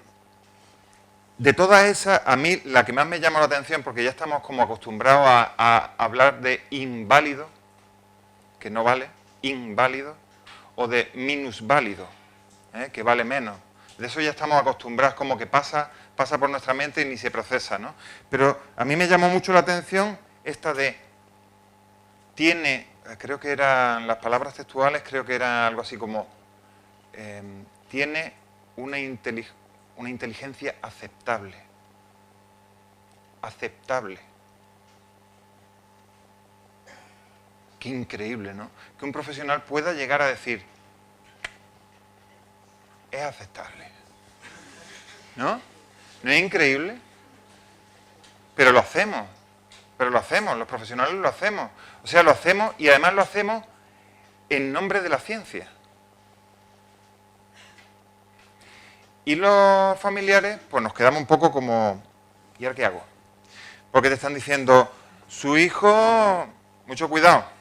todas esas, a mí la que más me llama la atención, porque ya estamos como acostumbrados a hablar de inválido, que no vale, inválido, o de minusválido, que vale menos. De eso ya estamos acostumbrados, como que pasa por nuestra mente y ni se procesa, ¿no? Pero a mí me llamó mucho la atención esta de tiene, creo que eran las palabras textuales, creo que era algo así como tiene una inteligencia aceptable. Aceptable. Qué increíble, ¿no? Que un profesional pueda llegar a decir, es aceptable. ¿No? ¿No es increíble? Pero lo hacemos, los profesionales lo hacemos. O sea, lo hacemos y además lo hacemos en nombre de la ciencia. Y los familiares, pues nos quedamos un poco como, ¿y ahora qué hago? Porque te están diciendo, su hijo, mucho cuidado,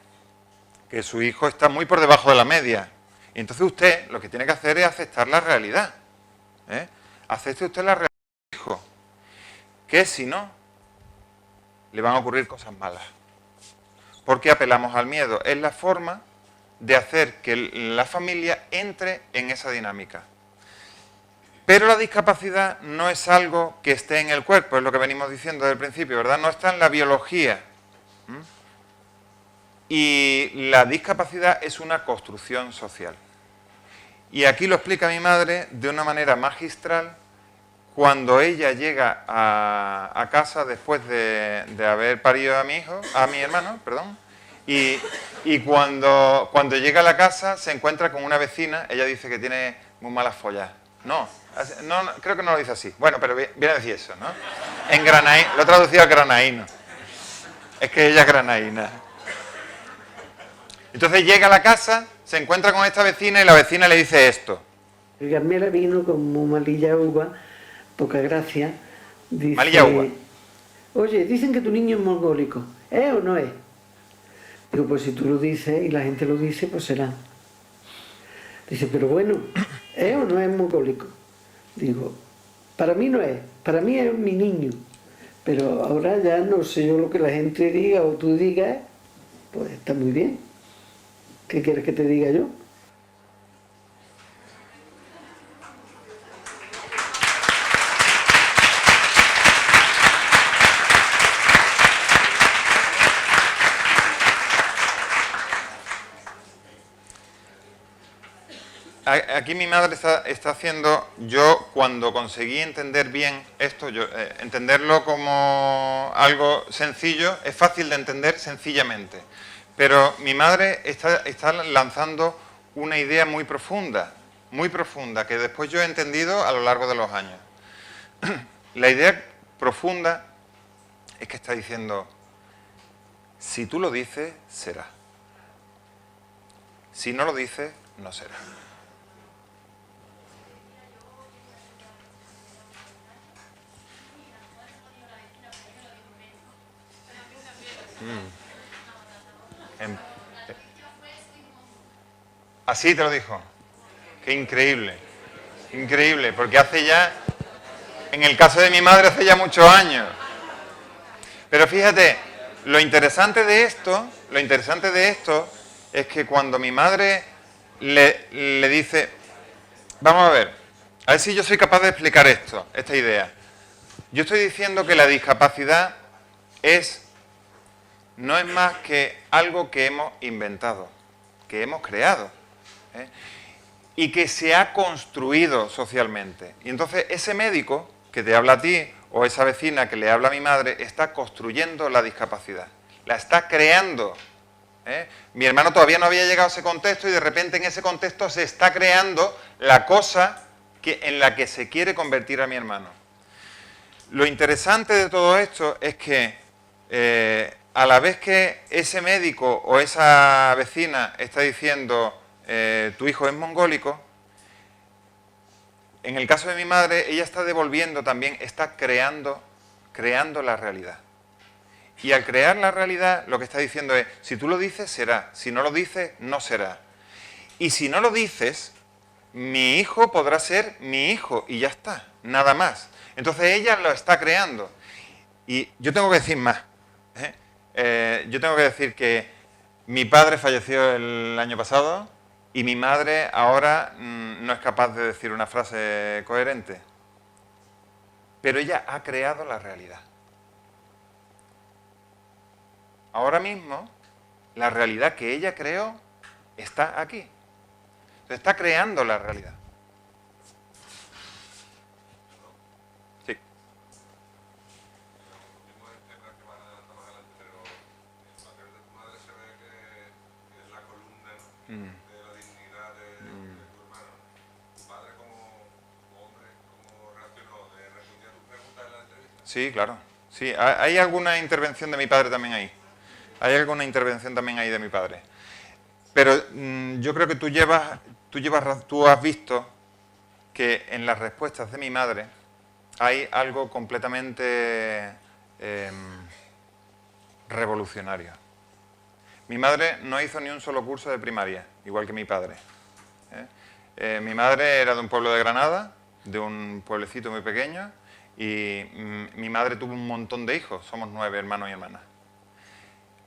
que su hijo está muy por debajo de la media. Y entonces usted lo que tiene que hacer es aceptar la realidad. Acepte usted la realidad de su hijo. Que si no, le van a ocurrir cosas malas. Porque apelamos al miedo. Es la forma de hacer que la familia entre en esa dinámica. Pero la discapacidad no es algo que esté en el cuerpo, es lo que venimos diciendo desde el principio, ¿verdad? No está en la biología. Y la discapacidad es una construcción social. Y aquí lo explica mi madre de una manera magistral cuando ella llega a casa después de haber parido a mi hermano, perdón, y cuando llega a la casa se encuentra con una vecina, ella dice que tiene muy malas follas. No, creo que no lo dice así. Bueno, pero viene a decir eso, ¿no? En granaíno, lo he traducido a granaíno. Es que ella es granaína. Entonces llega a la casa, se encuentra con esta vecina y la vecina le dice esto. El Carmela vino como malilla uva, poca gracia. Dice, Malilla uva. Oye, dicen que tu niño es mongólico. ¿Es o no es? Digo, pues si tú lo dices y la gente lo dice, pues será. Dice, pero bueno, ¿es o no es mongólico? Digo, para mí no es, para mí es mi niño. Pero ahora ya no sé yo lo que la gente diga o tú digas, pues está muy bien. ¿Qué quieres que te diga yo? Aquí mi madre está haciendo, yo cuando conseguí entender bien esto, entenderlo como algo sencillo, es fácil de entender sencillamente. Pero mi madre está lanzando una idea muy profunda, que después yo he entendido a lo largo de los años. La idea profunda es que está diciendo, si tú lo dices, será. Si no lo dices, no será. Así te lo dijo. Qué increíble. Increíble, porque hace ya, en el caso de mi madre, hace ya muchos años. Pero fíjate, lo interesante de esto es que cuando mi madre le dice, vamos a ver si yo soy capaz de explicar esta idea. Yo estoy diciendo que la discapacidad no es más que algo que hemos inventado, que hemos creado, y que se ha construido socialmente. Y entonces ese médico que te habla a ti, o esa vecina que le habla a mi madre, está construyendo la discapacidad, la está creando. Mi hermano todavía no había llegado a ese contexto y de repente en ese contexto se está creando la cosa en la que se quiere convertir a mi hermano. Lo interesante de todo esto es que a la vez que ese médico o esa vecina está diciendo tu hijo es mongólico, en el caso de mi madre, ella está devolviendo también, está creando la realidad. Y al crear la realidad, lo que está diciendo es, si tú lo dices, será. Si no lo dices, no será. Y si no lo dices, mi hijo podrá ser mi hijo y ya está, nada más. Entonces ella lo está creando. Y yo tengo que decir más. Yo tengo que decir que Mi padre falleció el año pasado y mi madre ahora no es capaz de decir una frase coherente. Pero ella ha creado la realidad. Ahora mismo, la realidad que ella creó está aquí. Se está creando la realidad. Sí. De la dignidad de tu hermano. Tu padre como hombre, ¿cómo reaccionó? ¿Respondía a tus preguntas en la entrevista? Sí, claro. Sí, hay alguna intervención de mi padre también ahí. Hay alguna intervención también ahí de mi padre. Pero yo creo que tú has visto que en las respuestas de mi madre hay algo completamente revolucionario. Mi madre no hizo ni un solo curso de primaria, igual que mi padre. Mi madre era de un pueblo de Granada, de un pueblecito muy pequeño, y mi madre tuvo un montón de hijos, somos 9 hermanos y hermanas.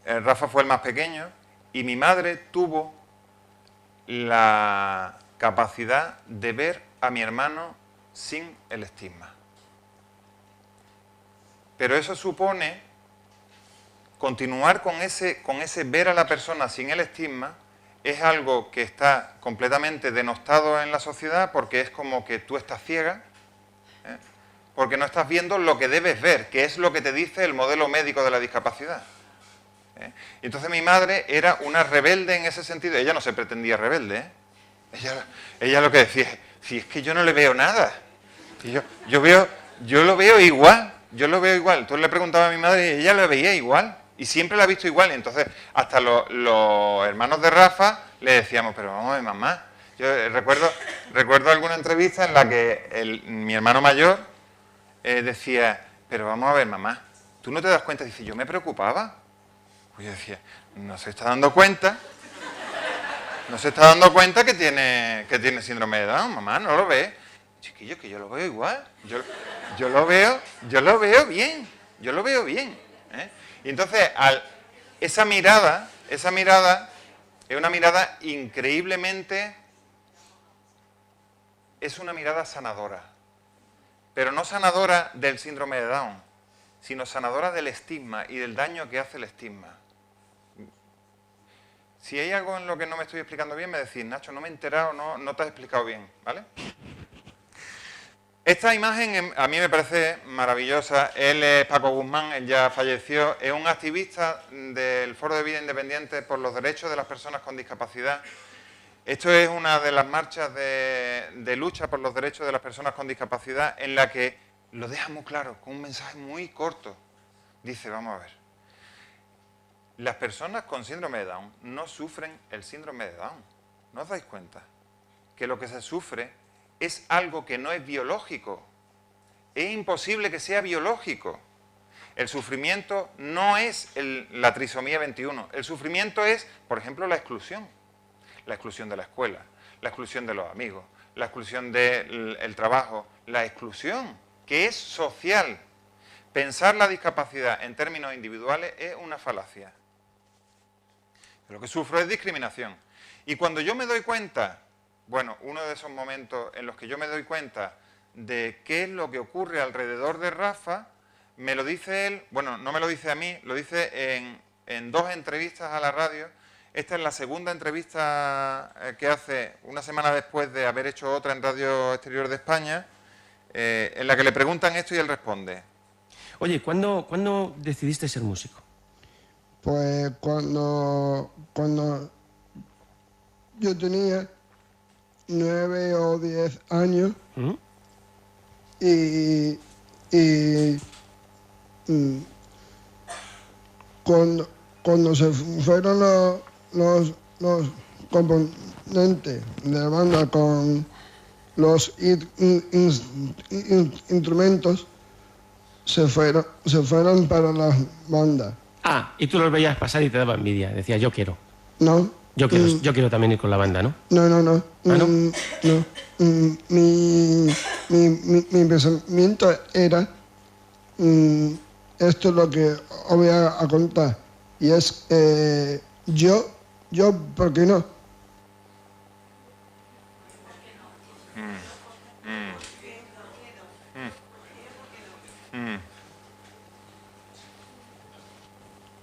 Rafa fue el más pequeño, y mi madre tuvo la capacidad de ver a mi hermano sin el estigma. Pero eso supone continuar con ese ver a la persona sin el estigma. Es algo que está completamente denostado en la sociedad porque es como que tú estás ciega, porque no estás viendo lo que debes ver, que es lo que te dice el modelo médico de la discapacidad. Entonces mi madre era una rebelde en ese sentido. Ella no se pretendía rebelde, Ella lo que decía, si es que yo no le veo nada. Y yo lo veo igual, Tú le preguntabas a mi madre y ella lo veía igual. Y siempre la ha visto igual. Y entonces hasta los hermanos de Rafa le decíamos, pero vamos a ver, mamá. Yo recuerdo alguna entrevista en la que mi hermano mayor decía, pero vamos a ver, mamá, ¿tú no te das cuenta? Dice, yo me preocupaba. Pues yo decía, no se está dando cuenta que tiene síndrome de Down, mamá, no lo ve. Chiquillo, que yo lo veo igual, yo lo veo bien. Y entonces, esa mirada es una mirada increíblemente, es una mirada sanadora, pero no sanadora del síndrome de Down, sino sanadora del estigma y del daño que hace el estigma. Si hay algo en lo que no me estoy explicando bien, me decís, Nacho, no me he enterado, no te has explicado bien, ¿vale? Esta imagen a mí me parece maravillosa. Él es Paco Guzmán, él ya falleció, es un activista del Foro de Vida Independiente por los derechos de las personas con discapacidad. Esto es una de las marchas de lucha por los derechos de las personas con discapacidad en la que lo deja muy claro, con un mensaje muy corto. Dice, vamos a ver, las personas con síndrome de Down no sufren el síndrome de Down. ¿No os dais cuenta? Que lo que se sufre es algo que no es biológico. Es imposible que sea biológico. El sufrimiento no es la trisomía 21. El sufrimiento es, por ejemplo, la exclusión. La exclusión de la escuela, la exclusión de los amigos, la exclusión del trabajo, la exclusión, que es social. Pensar la discapacidad en términos individuales es una falacia. Lo que sufro es discriminación. Y cuando yo me doy cuenta, bueno, uno de esos momentos en los que yo me doy cuenta de qué es lo que ocurre alrededor de Rafa, me lo dice él, bueno, no me lo dice a mí, lo dice en 2 entrevistas a la radio. Esta es la segunda entrevista que hace una semana después de haber hecho otra en Radio Exterior de España, en la que le preguntan esto y él responde. Oye, ¿cuándo decidiste ser músico? Pues cuando yo tenía 9 o 10 años y cuando se fueron los componentes de la banda con los instrumentos, se fueron para la banda. Ah, y tú los veías pasar y te daba envidia. Decías, yo quiero. No. Yo quiero también ir con la banda, ¿no? No. ¿Ah, no? No. Mi pensamiento era, esto es lo que os voy a contar, y es Yo, ¿por qué no?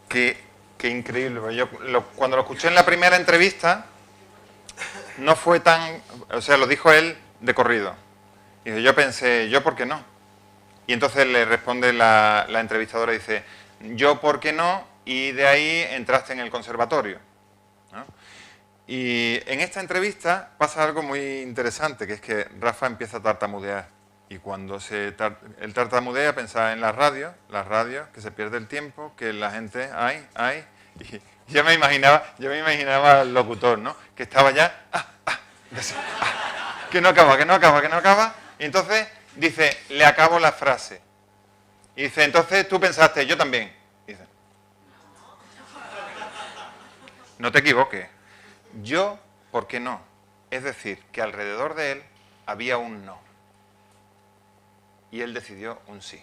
Qué increíble. Cuando lo escuché en la primera entrevista, no fue tan... O sea, lo dijo él de corrido. Y yo pensé, ¿yo por qué no? Y entonces le responde la entrevistadora y dice, ¿yo por qué no? Y de ahí entraste en el conservatorio, ¿no? Y en esta entrevista pasa algo muy interesante, que es que Rafa empieza a tartamudear. Y cuando él tartamudea, pensaba en las radios, que se pierde el tiempo, que la gente, ay. Y yo me imaginaba al locutor, ¿no? Que estaba ya, que no acaba. Y entonces dice, le acabo la frase. Y dice, entonces tú pensaste, yo también. Dice, no te equivoques. Yo, ¿por qué no? Es decir, que alrededor de él había un no. Y él decidió un sí.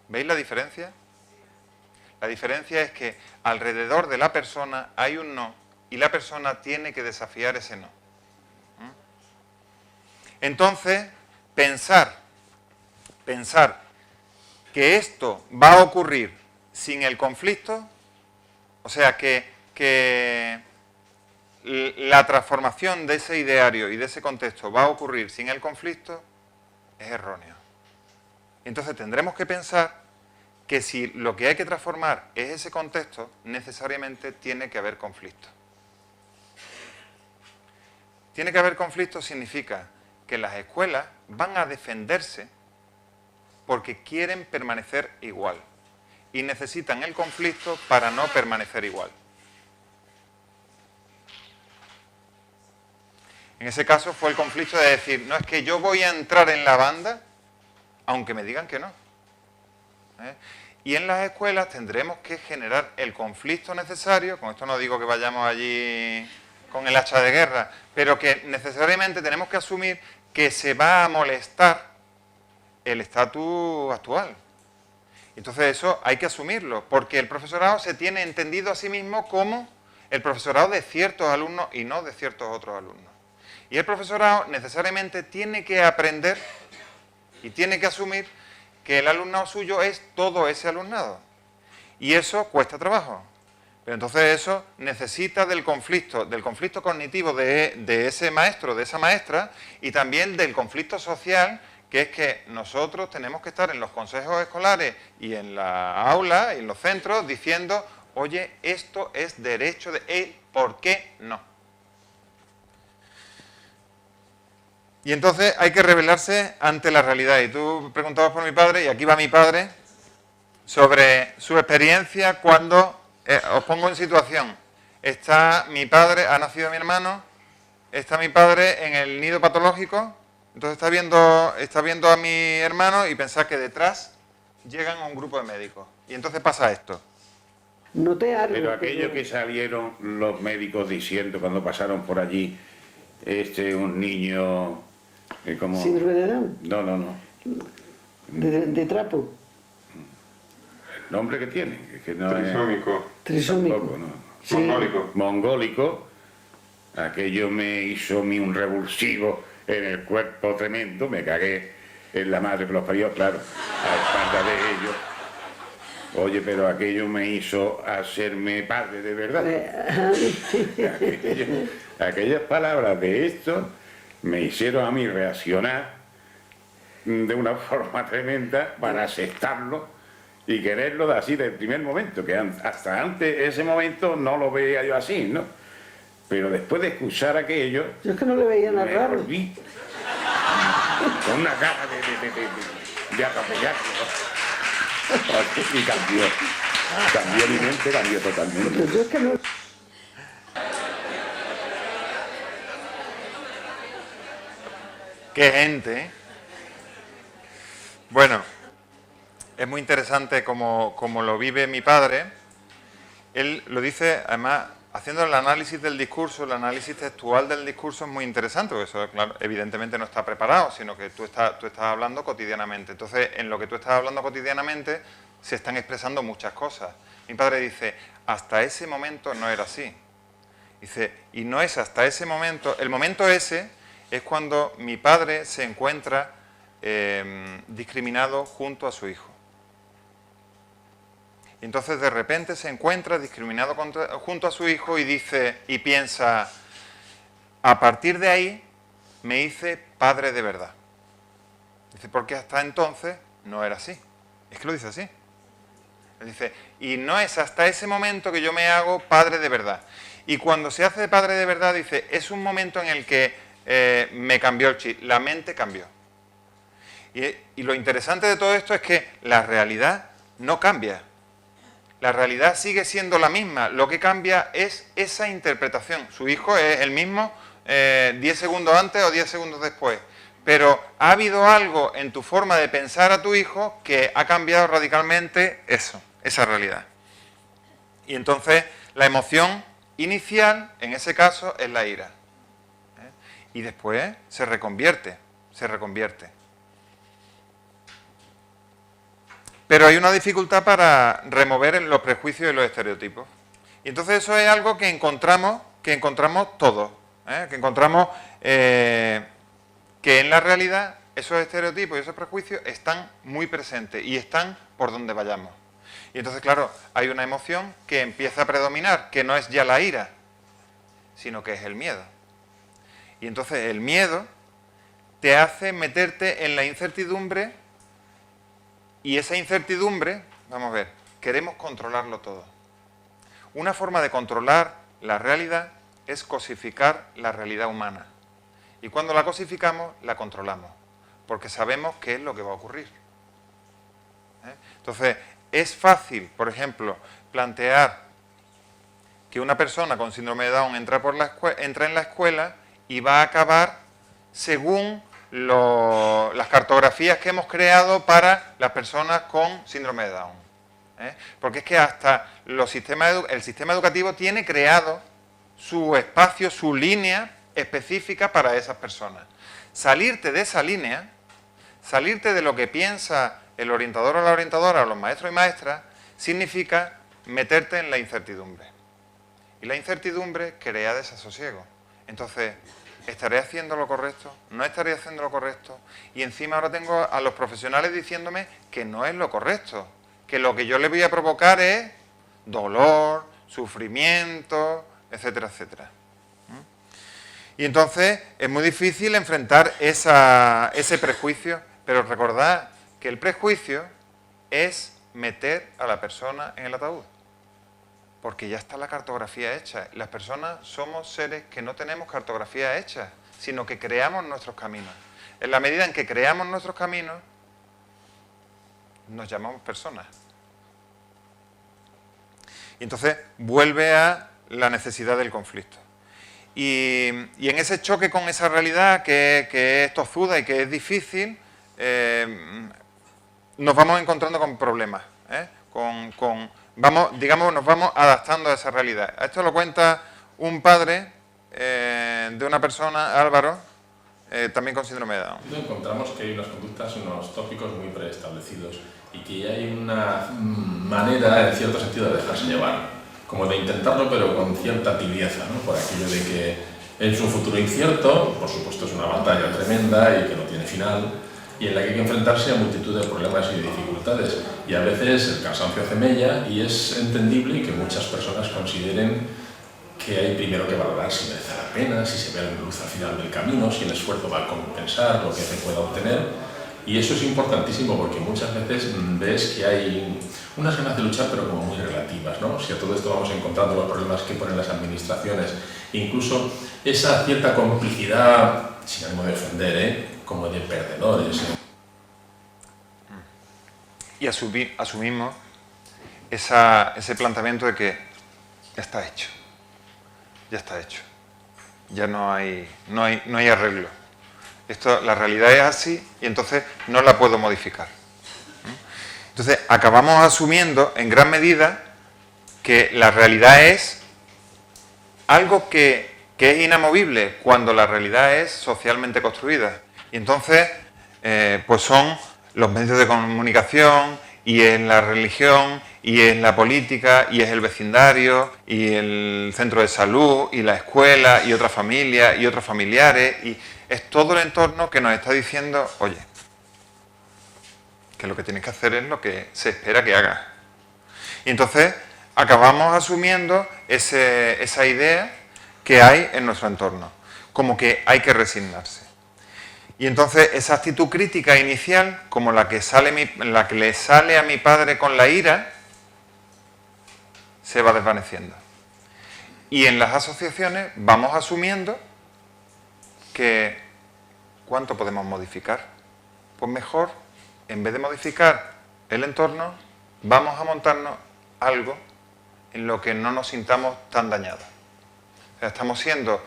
¿Veis la diferencia? La diferencia es que alrededor de la persona hay un no y la persona tiene que desafiar ese no. Entonces, pensar que esto va a ocurrir sin el conflicto, o sea, que la transformación de ese ideario y de ese contexto va a ocurrir sin el conflicto, es erróneo. Entonces tendremos que pensar que si lo que hay que transformar es ese contexto, necesariamente tiene que haber conflicto. Tiene que haber conflicto significa que las escuelas van a defenderse porque quieren permanecer igual y necesitan el conflicto para no permanecer igual. En ese caso fue el conflicto de decir, no, es que yo voy a entrar en la banda, aunque me digan que no. Y en las escuelas tendremos que generar el conflicto necesario, con esto no digo que vayamos allí con el hacha de guerra, pero que necesariamente tenemos que asumir que se va a molestar el estatus actual. Entonces eso hay que asumirlo, porque el profesorado se tiene entendido a sí mismo como el profesorado de ciertos alumnos y no de ciertos otros alumnos. Y el profesorado necesariamente tiene que aprender y tiene que asumir que el alumnado suyo es todo ese alumnado. Y eso cuesta trabajo. Pero entonces eso necesita del conflicto cognitivo de ese maestro, de esa maestra, y también del conflicto social, que es que nosotros tenemos que estar en los consejos escolares y en la aula y en los centros diciendo, oye, esto es derecho de él, ¿por qué no? Y entonces hay que rebelarse ante la realidad. Y tú preguntabas por mi padre, y aquí va mi padre, sobre su experiencia cuando, os pongo en situación, está mi padre, ha nacido mi hermano, está mi padre en el nido patológico, entonces está viendo a mi hermano y pensar que detrás llegan a un grupo de médicos. Y entonces pasa esto. Noté algo. Pero aquello que salieron los médicos diciendo cuando pasaron por allí, un niño... como... ¿Síndrome de Down? No. De trapo. El nombre que tiene, que no Trisómico. Trisómico. Tampoco, ¿no? Sí. Mongólico. Mongólico. Aquello me hizo a mí un revulsivo en el cuerpo tremendo, me cagué en la madre que los parió, claro, a espalda de ellos. Oye, pero aquello me hizo hacerme padre de verdad. Aquellas palabras de esto me hicieron a mí reaccionar de una forma tremenda para aceptarlo y quererlo así del primer momento, que hasta antes de ese momento no lo veía yo así, ¿no? Pero después de escuchar aquello, Yo es que no le veía nada me raro. volví con una cara de atropellarlo. Y cambió mi mente, cambió totalmente. Pero yo es que no... ¡Qué gente! ¿Eh? Bueno, es muy interesante como lo vive mi padre. Él lo dice, además, haciendo el análisis del discurso, el análisis textual del discurso es muy interesante, porque eso, claro, evidentemente no está preparado, sino que tú estás hablando cotidianamente. Entonces, en lo que tú estás hablando cotidianamente, se están expresando muchas cosas. Mi padre dice, hasta ese momento no era así. Dice, y no es hasta ese momento, el momento ese es cuando mi padre se encuentra discriminado junto a su hijo. Y entonces de repente se encuentra discriminado junto a su hijo y dice, y piensa, a partir de ahí me hice padre de verdad. Dice, porque hasta entonces no era así. Es que lo dice así. Dice, y no es hasta ese momento que yo me hago padre de verdad. Y cuando se hace padre de verdad, dice, es un momento en el que me cambió el chip, la mente cambió. Y lo interesante de todo esto es que la realidad no cambia. La realidad sigue siendo la misma. Lo que cambia es esa interpretación. Su hijo es el mismo 10 segundos antes o 10 segundos después. Pero ha habido algo en tu forma de pensar a tu hijo que ha cambiado radicalmente eso, esa realidad. Y entonces la emoción inicial, en ese caso, es la ira. Y después se reconvierte, se reconvierte. Pero hay una dificultad para remover los prejuicios y los estereotipos. Y entonces eso es algo que encontramos todos, que encontramos que en la realidad esos estereotipos y esos prejuicios están muy presentes y están por donde vayamos. Y entonces, claro, hay una emoción que empieza a predominar, que no es ya la ira, sino que es el miedo. Y entonces el miedo te hace meterte en la incertidumbre y esa incertidumbre, vamos a ver, queremos controlarlo todo. Una forma de controlar la realidad es cosificar la realidad humana. Y cuando la cosificamos, la controlamos, porque sabemos qué es lo que va a ocurrir. Entonces, es fácil, por ejemplo, plantear que una persona con síndrome de Down entra en la escuela y va a acabar según las cartografías que hemos creado para las personas con síndrome de Down. Porque es que hasta el sistema educativo tiene creado su espacio, su línea específica para esas personas. Salirte de esa línea, salirte de lo que piensa el orientador o la orientadora o los maestros y maestras, significa meterte en la incertidumbre. Y la incertidumbre crea desasosiego. Entonces, ¿estaré haciendo lo correcto? ¿No estaré haciendo lo correcto? Y encima ahora tengo a los profesionales diciéndome que no es lo correcto, que lo que yo le voy a provocar es dolor, sufrimiento, etcétera, etcétera. Y entonces es muy difícil enfrentar ese prejuicio, pero recordad que el prejuicio es meter a la persona en el ataúd, porque ya está la cartografía hecha. Las personas somos seres que no tenemos cartografía hecha, sino que creamos nuestros caminos. En la medida en que creamos nuestros caminos, nos llamamos personas. Y entonces vuelve a la necesidad del conflicto. Y en ese choque con esa realidad que es tozuda y que es difícil, nos vamos encontrando con problemas, nos vamos adaptando a esa realidad. Esto lo cuenta un padre de una persona, Álvaro, también con síndrome de Down. Encontramos que hay unas conductas, unos tópicos muy preestablecidos y que hay una manera, en cierto sentido, de dejarse llevar, como de intentarlo pero con cierta tibieza, ¿no? Por aquello de que es un futuro incierto, por supuesto es una batalla tremenda y que no tiene final, y en la que hay que enfrentarse a multitud de problemas y de dificultades. Y a veces el cansancio hace mella y es entendible que muchas personas consideren que hay primero que valorar si merece la pena, si se ve la luz al final del camino, si el esfuerzo va a compensar lo que se pueda obtener. Y eso es importantísimo porque muchas veces ves que hay unas ganas de luchar pero como muy relativas, ¿no? Si a todo esto vamos encontrando los problemas que ponen las administraciones, incluso esa cierta complicidad, sin ánimo de ofender, como de perdedores. Y asumimos ese planteamiento de que ya está hecho, ya no hay arreglo. La realidad es así y entonces no la puedo modificar. Entonces acabamos asumiendo en gran medida que la realidad es algo que es inamovible cuando la realidad es socialmente construida. Y entonces pues son los medios de comunicación y es la religión, y es la política, y es el vecindario, y el centro de salud, y la escuela, y otra familia, y otros familiares, y es todo el entorno que nos está diciendo, oye, que lo que tienes que hacer es lo que se espera que hagas. Y entonces acabamos asumiendo esa idea que hay en nuestro entorno, como que hay que resignarse. Y entonces esa actitud crítica inicial, como la que le sale a mi padre con la ira, se va desvaneciendo. Y en las asociaciones vamos asumiendo que ¿cuánto podemos modificar? Pues mejor, en vez de modificar el entorno, vamos a montarnos algo en lo que no nos sintamos tan dañados. O sea, estamos siendo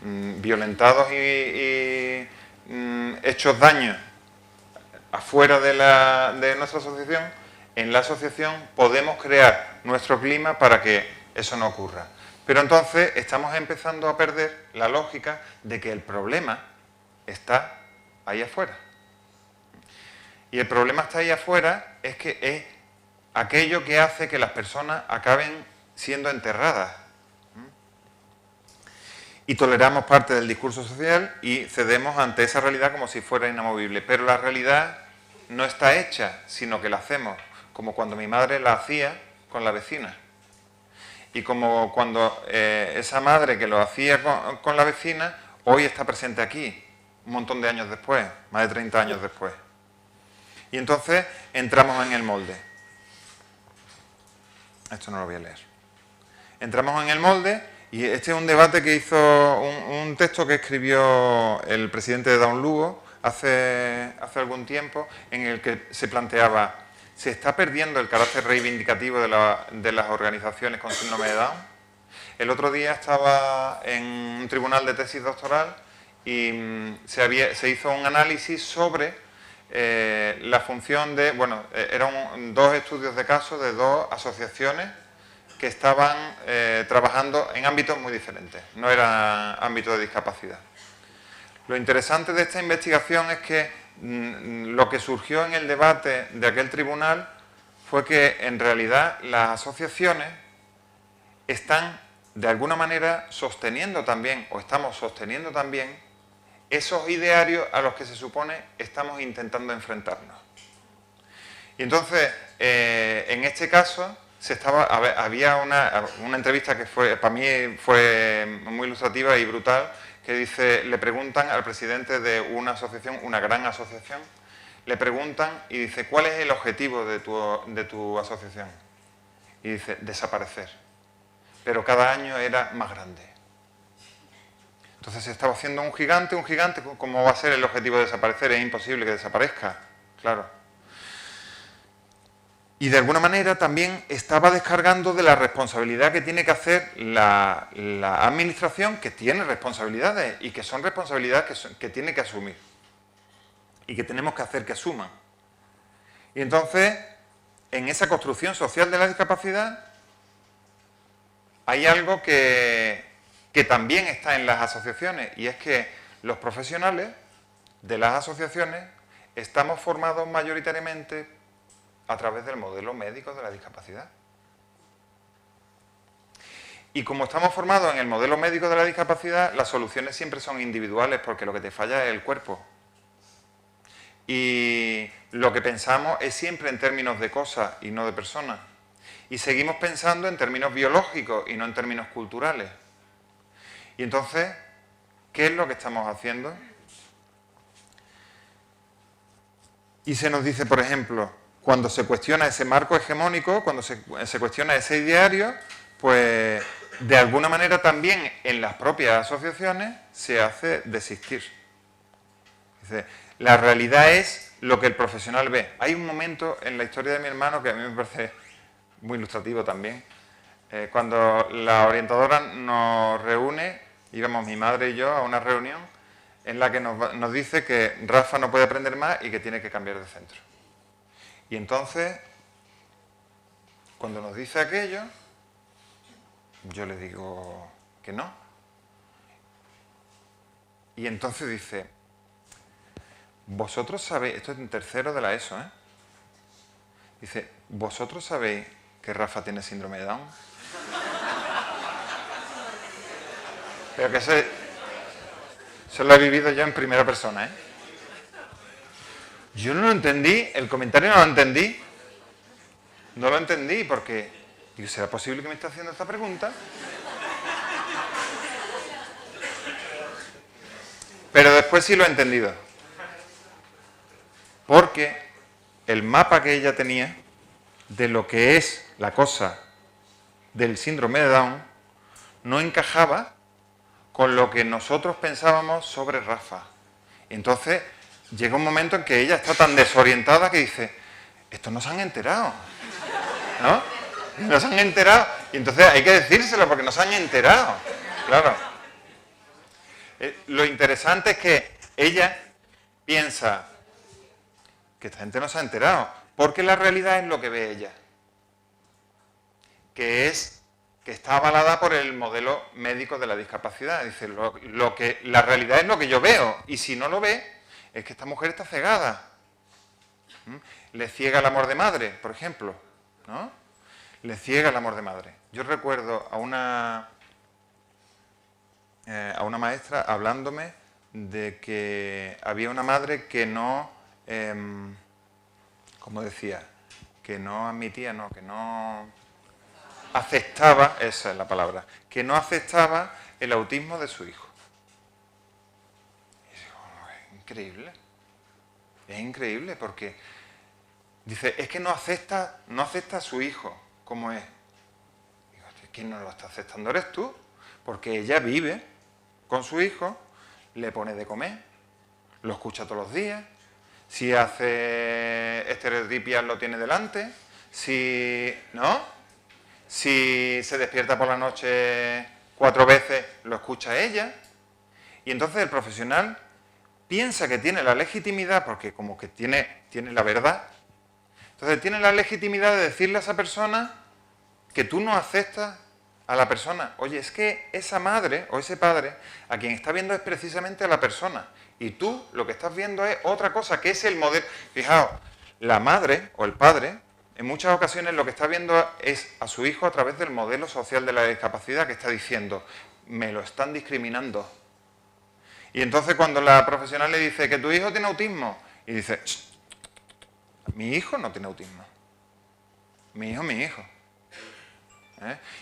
violentados y hechos daños afuera de nuestra asociación. En la asociación podemos crear nuestro clima para que eso no ocurra. Pero entonces estamos empezando a perder la lógica de que el problema está ahí afuera. Y el problema está ahí afuera es que es aquello que hace que las personas acaben siendo enterradas. Y toleramos parte del discurso social y cedemos ante esa realidad como si fuera inamovible. Pero la realidad no está hecha, sino que la hacemos, como cuando mi madre la hacía con la vecina. Y como cuando esa madre que lo hacía con la vecina, hoy está presente aquí, un montón de años después, más de 30 años después. Y entonces entramos en el molde. Esto no lo voy a leer. Entramos en el molde. Y este es un debate que hizo, un texto que escribió el presidente de Down Lugo hace algún tiempo, en el que se planteaba, ¿se está perdiendo el carácter reivindicativo de las organizaciones con síndrome de Down? El otro día estaba en un tribunal de tesis doctoral y se hizo un análisis sobre la función de, bueno, eran dos estudios de caso de dos asociaciones que estaban trabajando en ámbitos muy diferentes, no era ámbito de discapacidad. Lo interesante de esta investigación es que lo que surgió en el debate de aquel tribunal fue que en realidad las asociaciones están de alguna manera sosteniendo también, o estamos sosteniendo también, esos idearios a los que se supone estamos intentando enfrentarnos. Y entonces, en este caso, había una entrevista que para mí fue muy ilustrativa y brutal, que dice, le preguntan al presidente de una asociación, una gran asociación, le preguntan y dice, ¿cuál es el objetivo de tu asociación? Y dice, desaparecer. Pero cada año era más grande. Entonces se estaba haciendo un gigante, ¿cómo va a ser el objetivo de desaparecer? Es imposible que desaparezca, claro. Y de alguna manera también estaba descargando de la responsabilidad que tiene que hacer la administración, que tiene responsabilidades y que son responsabilidades que tiene que asumir y que tenemos que hacer que asuman. Y entonces, en esa construcción social de la discapacidad, hay algo que también está en las asociaciones, y es que los profesionales de las asociaciones estamos formados mayoritariamente a través del modelo médico de la discapacidad. Y como estamos formados en el modelo médico de la discapacidad, las soluciones siempre son individuales, porque lo que te falla es el cuerpo. Y lo que pensamos es siempre en términos de cosas y no de personas. Y seguimos pensando en términos biológicos y no en términos culturales. Y entonces, ¿qué es lo que estamos haciendo? Y se nos dice, por ejemplo, cuando se cuestiona ese marco hegemónico, cuando se cuestiona ese ideario, pues de alguna manera también en las propias asociaciones se hace desistir. Dice, la realidad es lo que el profesional ve. Hay un momento en la historia de mi hermano que a mí me parece muy ilustrativo también. Cuando la orientadora nos reúne, íbamos mi madre y yo a una reunión en la que nos dice que Rafa no puede aprender más y que tiene que cambiar de centro. Y entonces, cuando nos dice aquello, yo le digo que no. Y entonces dice, vosotros sabéis, esto es en tercero de la ESO, Dice, ¿vosotros sabéis que Rafa tiene síndrome de Down? Pero que eso lo he vivido yo en primera persona, ¿eh? Yo no lo entendí, el comentario no lo entendí. No lo entendí porque, digo, ¿será posible que me esté haciendo esta pregunta? Pero después sí lo he entendido. Porque el mapa que ella tenía de lo que es la cosa del síndrome de Down no encajaba con lo que nosotros pensábamos sobre Rafa. Y entonces llega un momento en que ella está tan desorientada que dice, estos no se han enterado, ¿no? No se han enterado. Y entonces hay que decírselo porque no se han enterado. Claro. Lo interesante es que ella piensa que esta gente no se ha enterado, porque la realidad es lo que ve ella, que está avalada por el modelo médico de la discapacidad. Dice, la realidad es lo que yo veo, y si no lo ve, es que esta mujer está cegada. Le ciega el amor de madre, por ejemplo, ¿no? Le ciega el amor de madre. Yo recuerdo a una maestra hablándome de que había una madre que no, ¿cómo decía? Que no admitía, no, que no aceptaba, esa es la palabra, que no aceptaba el autismo de su hijo. Y digo, es increíble porque dice, es que no acepta a su hijo como es. Digo, ¿quién no lo está aceptando? Eres tú, porque ella vive con su hijo, le pone de comer, lo escucha todos los días, si hace estereotipias lo tiene delante, ¿no? Si se despierta por la noche 4 veces, lo escucha ella. Y entonces el profesional piensa que tiene la legitimidad, porque como que tiene la verdad. Entonces tiene la legitimidad de decirle a esa persona que tú no aceptas a la persona. Oye, es que esa madre o ese padre a quien está viendo es precisamente a la persona. Y tú lo que estás viendo es otra cosa, que es el modelo. Fijaos, la madre o el padre en muchas ocasiones lo que está viendo es a su hijo a través del modelo social de la discapacidad, que está diciendo, me lo están discriminando. Y entonces cuando la profesional le dice que tu hijo tiene autismo, y dice, mi hijo no tiene autismo. Mi hijo es mi hijo.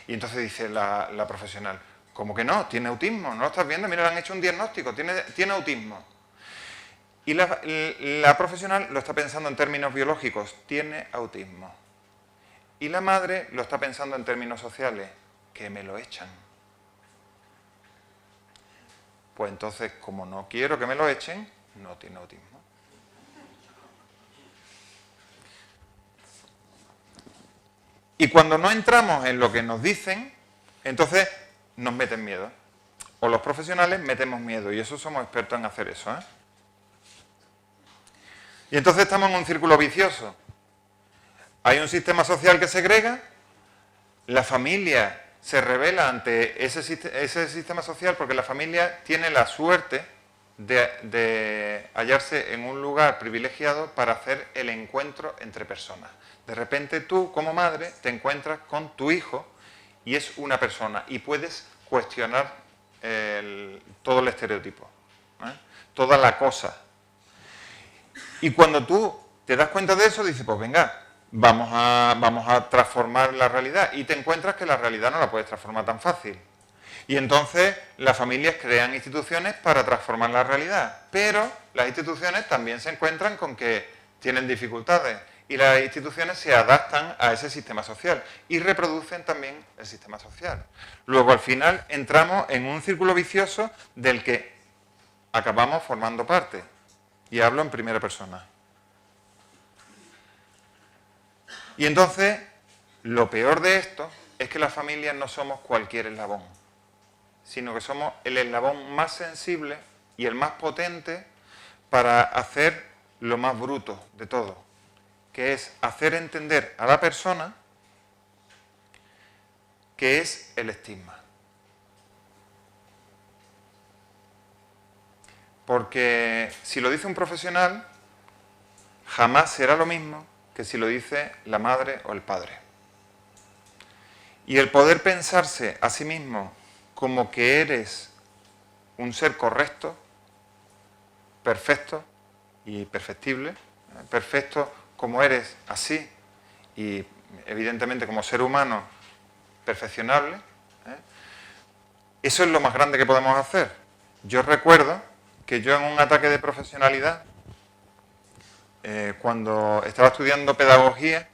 Y entonces dice la profesional, ¿cómo que no? Tiene autismo, ¿no lo estás viendo? Mira, le han hecho un diagnóstico, tiene autismo. Y la profesional lo está pensando en términos biológicos, tiene autismo. Y la madre lo está pensando en términos sociales, que me lo echan. Pues entonces, como no quiero que me lo echen, no tiene autismo. Y cuando no entramos en lo que nos dicen, entonces nos meten miedo. O los profesionales metemos miedo, y eso somos expertos en hacer eso, ¿eh? Y entonces estamos en un círculo vicioso. Hay un sistema social que segrega, la familia se revela ante ese sistema social porque la familia tiene la suerte de hallarse en un lugar privilegiado para hacer el encuentro entre personas. De repente tú, como madre, te encuentras con tu hijo y es una persona y puedes cuestionar todo el estereotipo, ¿eh? Toda la cosa. Y cuando tú te das cuenta de eso, dices, pues venga, vamos a transformar la realidad. Y te encuentras que la realidad no la puedes transformar tan fácil. Y entonces las familias crean instituciones para transformar la realidad. Pero las instituciones también se encuentran con que tienen dificultades. Y las instituciones se adaptan a ese sistema social y reproducen también el sistema social. Luego, al final, entramos en un círculo vicioso del que acabamos formando parte. Y hablo en primera persona. Y entonces, lo peor de esto es que las familias no somos cualquier eslabón, sino que somos el eslabón más sensible y el más potente para hacer lo más bruto de todo, que es hacer entender a la persona que es el estigma. Porque si lo dice un profesional, jamás será lo mismo que que si lo dice la madre o el padre. Y el poder pensarse a sí mismo como que eres un ser correcto, perfecto y perfectible, perfecto como eres así y evidentemente como ser humano perfeccionable, eso es lo más grande que podemos hacer. Yo recuerdo que yo en un ataque de profesionalidad, cuando estaba estudiando pedagogía,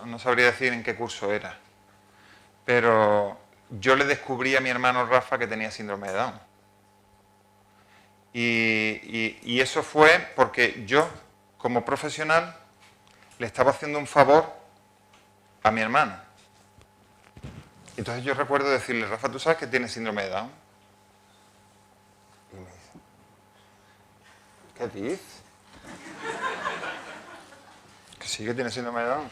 no sabría decir en qué curso era, pero yo le descubrí a mi hermano Rafa que tenía síndrome de Down. Y eso fue porque yo, como profesional, le estaba haciendo un favor a mi hermano. Entonces yo recuerdo decirle, Rafa, ¿tú sabes que tiene síndrome de Down? Y me dice, ¿qué dices? Que sí que tiene síndrome de Down.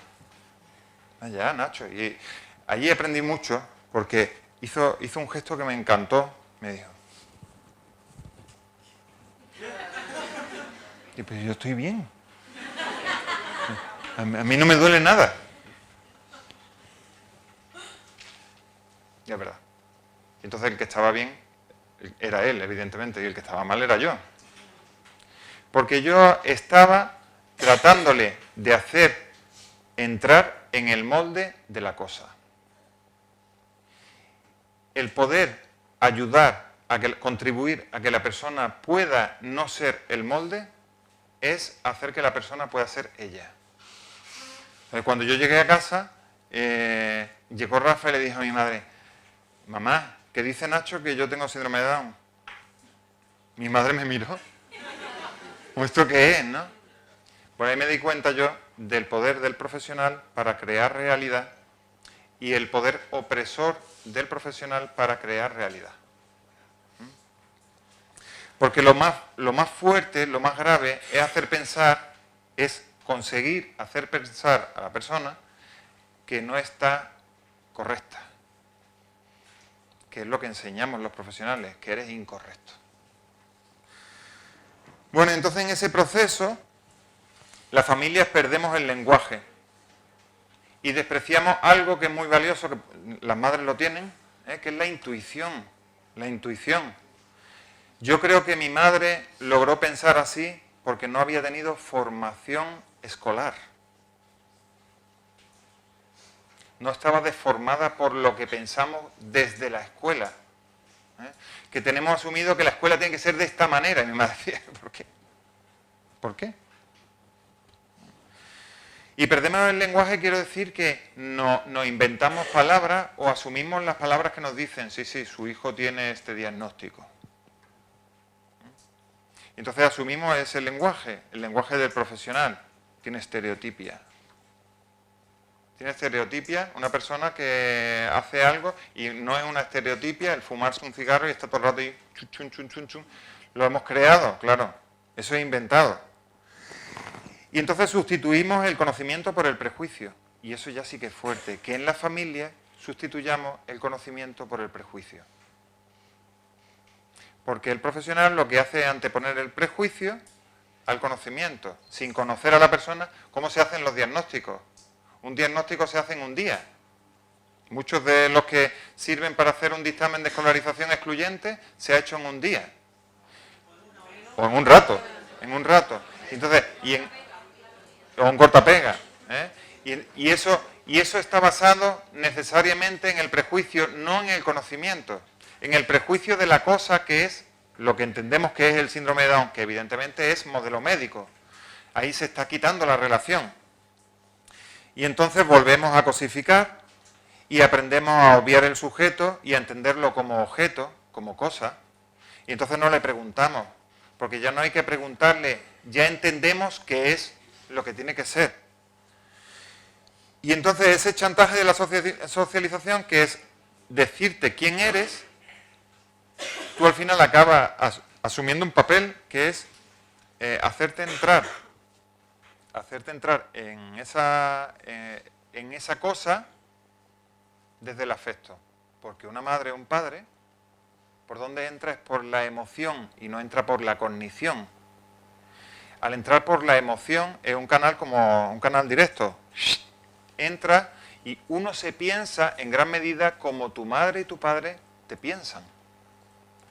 Ah, ya, Nacho. Y allí aprendí mucho porque hizo un gesto que me encantó. Me dijo, y pues yo estoy bien. A mí no me duele nada. Y es verdad. Entonces el que estaba bien era él, evidentemente, y el que estaba mal era yo. Porque yo estaba tratándole de hacer entrar en el molde de la cosa. El poder ayudar, contribuir a que la persona pueda no ser el molde, es hacer que la persona pueda ser ella. Cuando yo llegué a casa, llegó Rafa y le dijo a mi madre, mamá, ¿qué dice Nacho que yo tengo síndrome de Down? Mi madre me miró. ¿Esto qué es, no? Por ahí me di cuenta yo del poder del profesional para crear realidad y el poder opresor del profesional para crear realidad. Porque lo más fuerte, lo más grave es hacer pensar, es conseguir hacer pensar a la persona que no está correcta, que es lo que enseñamos los profesionales, que eres incorrecto. Bueno, entonces en ese proceso, las familias perdemos el lenguaje y despreciamos algo que es muy valioso, que las madres lo tienen, que es la intuición. La intuición. Yo creo que mi madre logró pensar así porque no había tenido formación escolar. No estaba deformada por lo que pensamos desde la escuela. Que tenemos asumido que la escuela tiene que ser de esta manera. Y mi madre decía, ¿por qué? ¿Por qué? Y perdemos el lenguaje, quiero decir que nos inventamos palabras o asumimos las palabras que nos dicen, sí, su hijo tiene este diagnóstico. Entonces asumimos ese lenguaje, el lenguaje del profesional. Tiene estereotipia. Tiene estereotipia una persona que hace algo y no es una estereotipia el fumarse un cigarro y está todo el rato ahí, chun, chun, chun, chun. Lo hemos creado, claro. Eso es inventado. Y entonces sustituimos el conocimiento por el prejuicio. Y eso ya sí que es fuerte. Que en la familia sustituyamos el conocimiento por el prejuicio. Porque el profesional lo que hace es anteponer el prejuicio al conocimiento. Sin conocer a la persona, ¿cómo se hacen los diagnósticos? Un diagnóstico se hace en un día. Muchos de los que sirven para hacer un dictamen de escolarización excluyente se ha hecho en un día. O en un rato. Entonces, o un cortapega. Y eso está basado necesariamente en el prejuicio, no en el conocimiento. En el prejuicio de la cosa que es lo que entendemos que es el síndrome de Down, que evidentemente es modelo médico. Ahí se está quitando la relación. Y entonces volvemos a cosificar y aprendemos a obviar el sujeto y a entenderlo como objeto, como cosa. Y entonces no le preguntamos, porque ya no hay que preguntarle, ya entendemos qué es lo que tiene que ser. Y entonces ese chantaje de la socialización, que es decirte quién eres, tú al final acabas asumiendo un papel que es hacerte entrar en esa cosa desde el afecto. Porque una madre o un padre, ¿por dónde entra? Es por la emoción y no entra por la cognición. al entrar por la emoción, es un canal como un canal directo. Entra y uno se piensa en gran medida como tu madre y tu padre te piensan.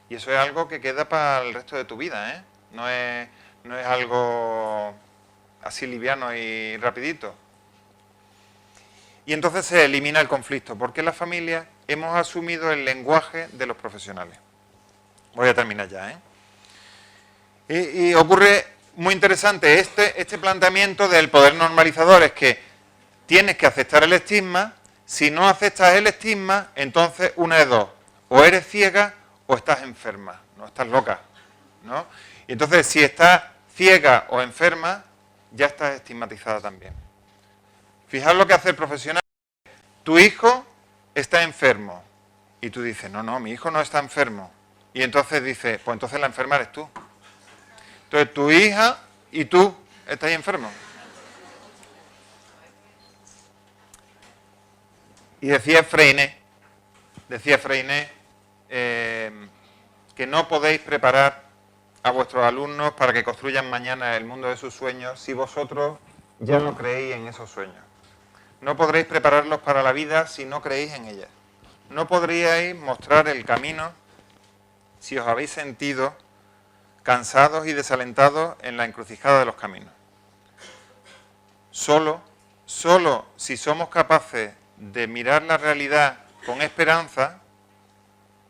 Y eso es algo que queda para el resto de tu vida, ¿eh? No es algo así liviano y rapidito. Y entonces se elimina el conflicto, porque en la familia hemos asumido el lenguaje de los profesionales. Voy a terminar ya, ¿eh? Y ocurre muy interesante este planteamiento del poder normalizador, es que tienes que aceptar el estigma. Si no aceptas el estigma, entonces una de dos, o eres ciega o estás enferma, no estás loca, ¿no? Y entonces, si estás ciega o enferma, ya estás estigmatizada también. Fijaos lo que hace el profesional. Tu hijo está enfermo. Y tú dices, no, mi hijo no está enfermo. Y entonces dice, pues entonces la enferma eres tú. Entonces tu hija y tú estáis enfermos. Y decía Freinet, que no podéis preparar a vuestros alumnos para que construyan mañana el mundo de sus sueños si vosotros ya no creéis en esos sueños. No podréis prepararlos para la vida si no creéis en ella. No podríais mostrar el camino si os habéis sentido cansados y desalentados en la encrucijada de los caminos. Solo si somos capaces de mirar la realidad con esperanza,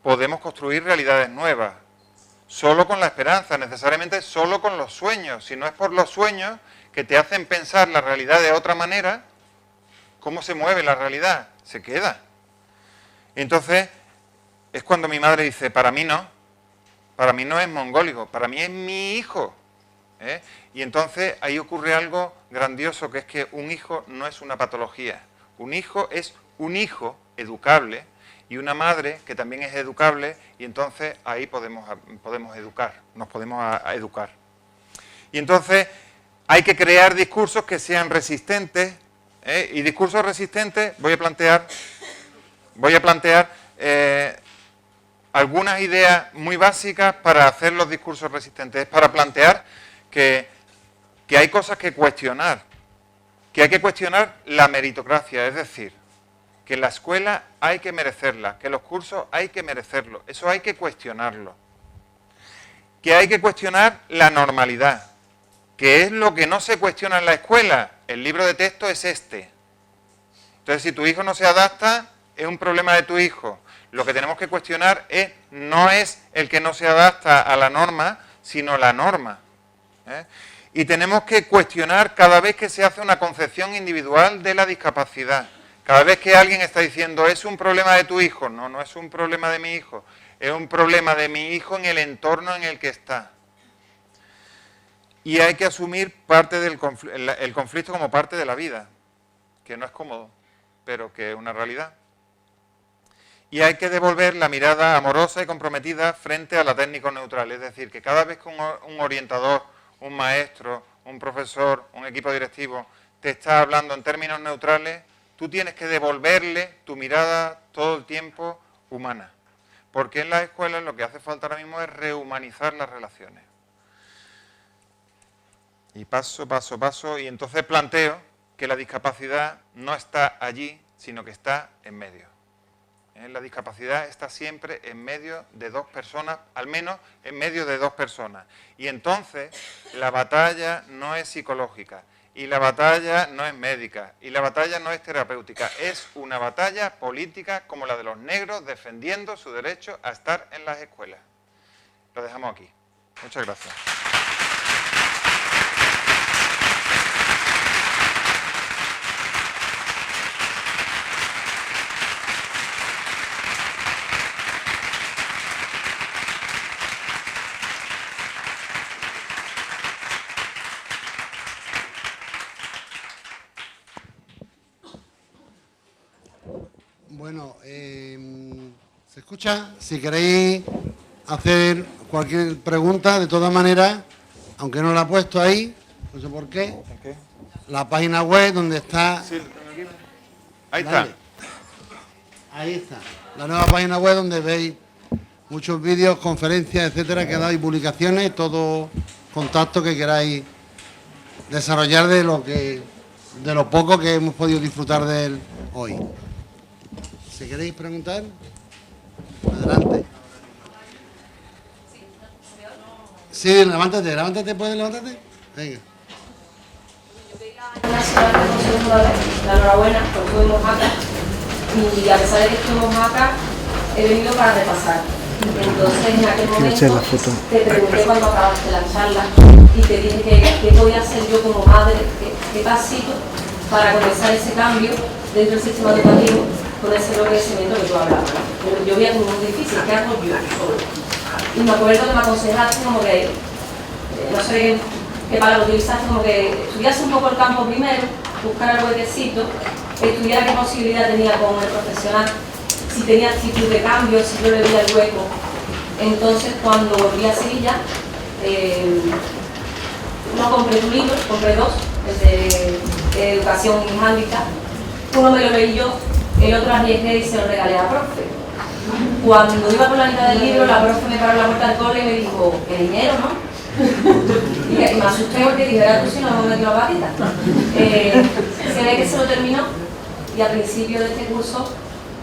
podemos construir realidades nuevas. Solo con la esperanza, necesariamente solo con los sueños. Si no es por los sueños que te hacen pensar la realidad de otra manera, ¿cómo se mueve la realidad? Se queda. Entonces, es cuando mi madre dice, para mí no es mongólico, para mí es mi hijo. ¿Eh? Y entonces ahí ocurre algo grandioso, que es que un hijo no es una patología. Un hijo es un hijo educable y una madre que también es educable, y entonces ahí podemos educar, nos podemos educar. Y entonces hay que crear discursos que sean resistentes, y discursos resistentes voy a plantear algunas ideas muy básicas para hacer los discursos resistentes. Es para plantear que hay cosas que cuestionar, que hay que cuestionar la meritocracia, es decir, que la escuela hay que merecerla, que los cursos hay que merecerlo, eso hay que cuestionarlo. Que hay que cuestionar la normalidad, que es lo que no se cuestiona en la escuela. El libro de texto es este. Entonces, si tu hijo no se adapta, es un problema de tu hijo. Lo que tenemos que cuestionar no es el que no se adapta a la norma, sino la norma. Y tenemos que cuestionar cada vez que se hace una concepción individual de la discapacidad. Cada vez que alguien está diciendo, es un problema de tu hijo. No, no es un problema de mi hijo. Es un problema de mi hijo en el entorno en el que está. Y hay que asumir el conflicto como parte de la vida, que no es cómodo, pero que es una realidad. Y hay que devolver la mirada amorosa y comprometida frente a la técnico neutral. Es decir, que cada vez que un orientador, un maestro, un profesor, un equipo directivo te está hablando en términos neutrales, tú tienes que devolverle tu mirada todo el tiempo humana. Porque en las escuelas lo que hace falta ahora mismo es rehumanizar las relaciones. Y paso, y entonces planteo que la discapacidad no está allí, sino que está en medio. La discapacidad está siempre en medio de dos personas, al menos en medio de dos personas. Y entonces la batalla no es psicológica, y la batalla no es médica, y la batalla no es terapéutica. Es una batalla política como la de los negros defendiendo su derecho a estar en las escuelas. Lo dejamos aquí. Muchas gracias. Bueno, ¿se escucha? Si queréis hacer cualquier pregunta, de todas maneras, aunque no la he puesto ahí, no sé por qué, la página web donde está... Sí, ahí Dale. está. Ahí está, la nueva página web donde veis muchos vídeos, conferencias, etcétera, que dais publicaciones, todo contacto que queráis desarrollar de lo poco que hemos podido disfrutar de él hoy. Si queréis preguntar, adelante. Sí, levántate, ¿puedes levantarte? Venga. La enhorabuena, porque estuve en Oaxaca y a pesar de que estuve en Oaxaca, he venido para repasar. Entonces en aquel momento te pregunté cuando acabaste la charla y te dije que qué podía hacer yo como madre, qué pasito para comenzar ese cambio dentro del sistema educativo con ese enriquecimiento que tú hablabas. Pero yo veía como muy difícil, ¿qué hago yo solo? Y me acuerdo que me aconsejaste como que, no sé qué palabra utilizaste, como que estudiase un poco el campo primero, buscar algo huequecito, estudiar qué posibilidad tenía con el profesional, si tenía actitud de cambio, si yo le veía el hueco. Entonces cuando volví a Sevilla, no compré tu libro, compré dos, el de Educación y Handicap. Uno me lo leí yo, el otro arriesgué y se lo regalé a la profe. Cuando iba por la mitad del libro, la profe me paró en la puerta del cole y me dijo, qué dinero, ¿no? Y me asusté porque dije, era tú si no me metió la patita. Se ve que se lo terminó y a principio de este curso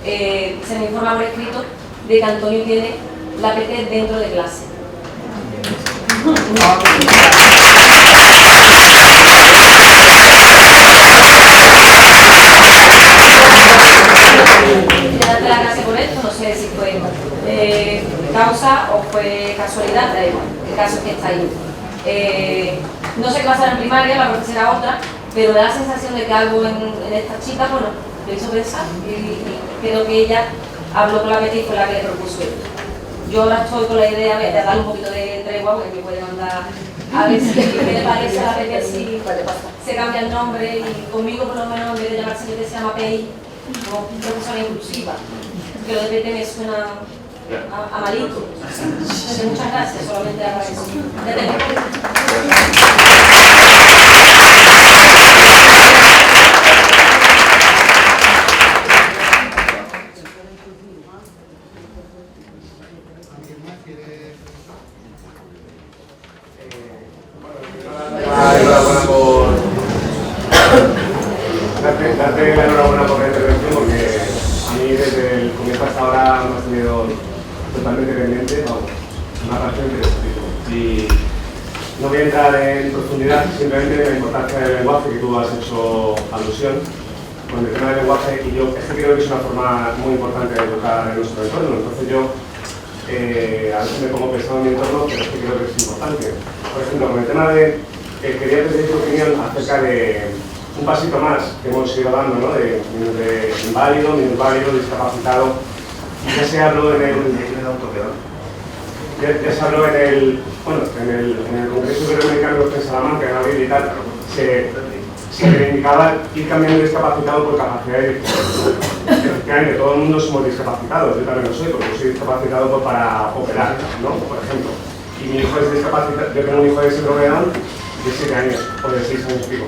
se me informa por escrito de que Antonio tiene la PT dentro de clase. Darte la clase por esto, no sé si fue causa o fue casualidad, da igual, el caso es que está ahí. No sé qué pasará en primaria, la profesora era otra, pero da la sensación de que algo en esta chica, bueno, lo hizo pensar y creo que ella habló con la PT y fue la que le propuso esto. Yo ahora estoy con la idea de darle un poquito de tregua, porque me puede mandar a ver si qué le parece a la PT si se cambia el nombre y conmigo por lo menos en vez de llamarse PT se llama PI, como profesora inclusiva. Que lo de PT me suena a malito. Entonces, muchas gracias, solamente hago eso. Darte la enhorabuena por la intervención, porque a mí desde el comienzo hasta ahora me ha tenido totalmente pendiente, vamos, una parte interesantísima. Y no voy a entrar en profundidad, simplemente en la importancia del lenguaje que tú has hecho alusión con el tema del lenguaje, y yo creo que es una forma muy importante de educar en nuestro entorno. Entonces yo a veces me pongo pensando en mi entorno, pero es que creo que es importante. Por ejemplo, con el tema de quería pedir tu opinión acerca de un pasito más que hemos ido dando, ¿no? De inválido, minusválido, discapacitado. Ya se habló en el Congreso Iberoamericano de Salamanca, en abril y tal, se reivindicaba ir cambiando discapacitado por capacidades diferentes. Efectivamente, todo el mundo somos discapacitados, yo también lo soy, porque yo soy discapacitado para operar, ¿no? Por ejemplo. Y mi hijo es discapacitado, yo tengo un hijo de síndrome de Down de 7 años, o de 6 años pico.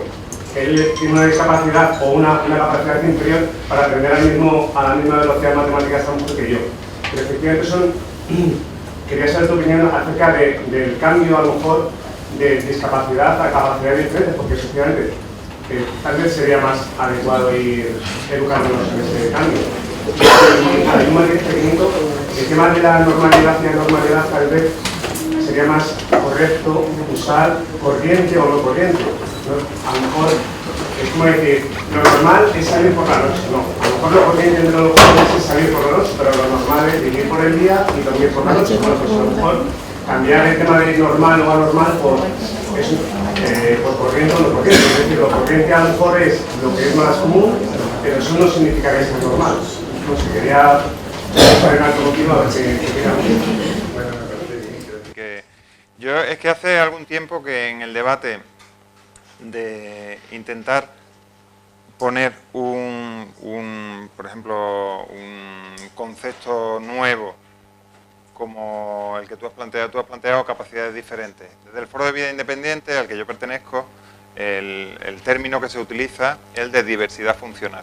Él tiene una discapacidad o una capacidad inferior para aprender a la misma velocidad de matemáticas tan fuerte que yo. Pero efectivamente quería saber tu opinión acerca del cambio, a lo mejor, de discapacidad a capacidades diferentes, porque efectivamente tal vez sería más adecuado ir educándonos en ese cambio. Y hay un matiz pequeñito, el tema de la normalidad y la normalidad tal vez sería más correcto usar corriente o no corriente, ¿no? A lo mejor es como decir, lo normal es salir por la noche, no. A lo mejor lo corriente entre los jóvenes es salir por la noche, pero lo normal es vivir por el día y dormir por la noche. Bueno, pues a lo mejor cambiar el tema de normal o anormal por corriente o no corriente. Es decir, lo corriente a lo mejor es lo que es más común, pero eso no significa que sea normal. No sé, quería saber algo contigo a ver qué opinamos. Yo es que hace algún tiempo que en el debate de intentar poner por ejemplo, un concepto nuevo como el que tú has planteado capacidades diferentes. Desde el Foro de Vida Independiente, al que yo pertenezco, el término que se utiliza es el de diversidad funcional.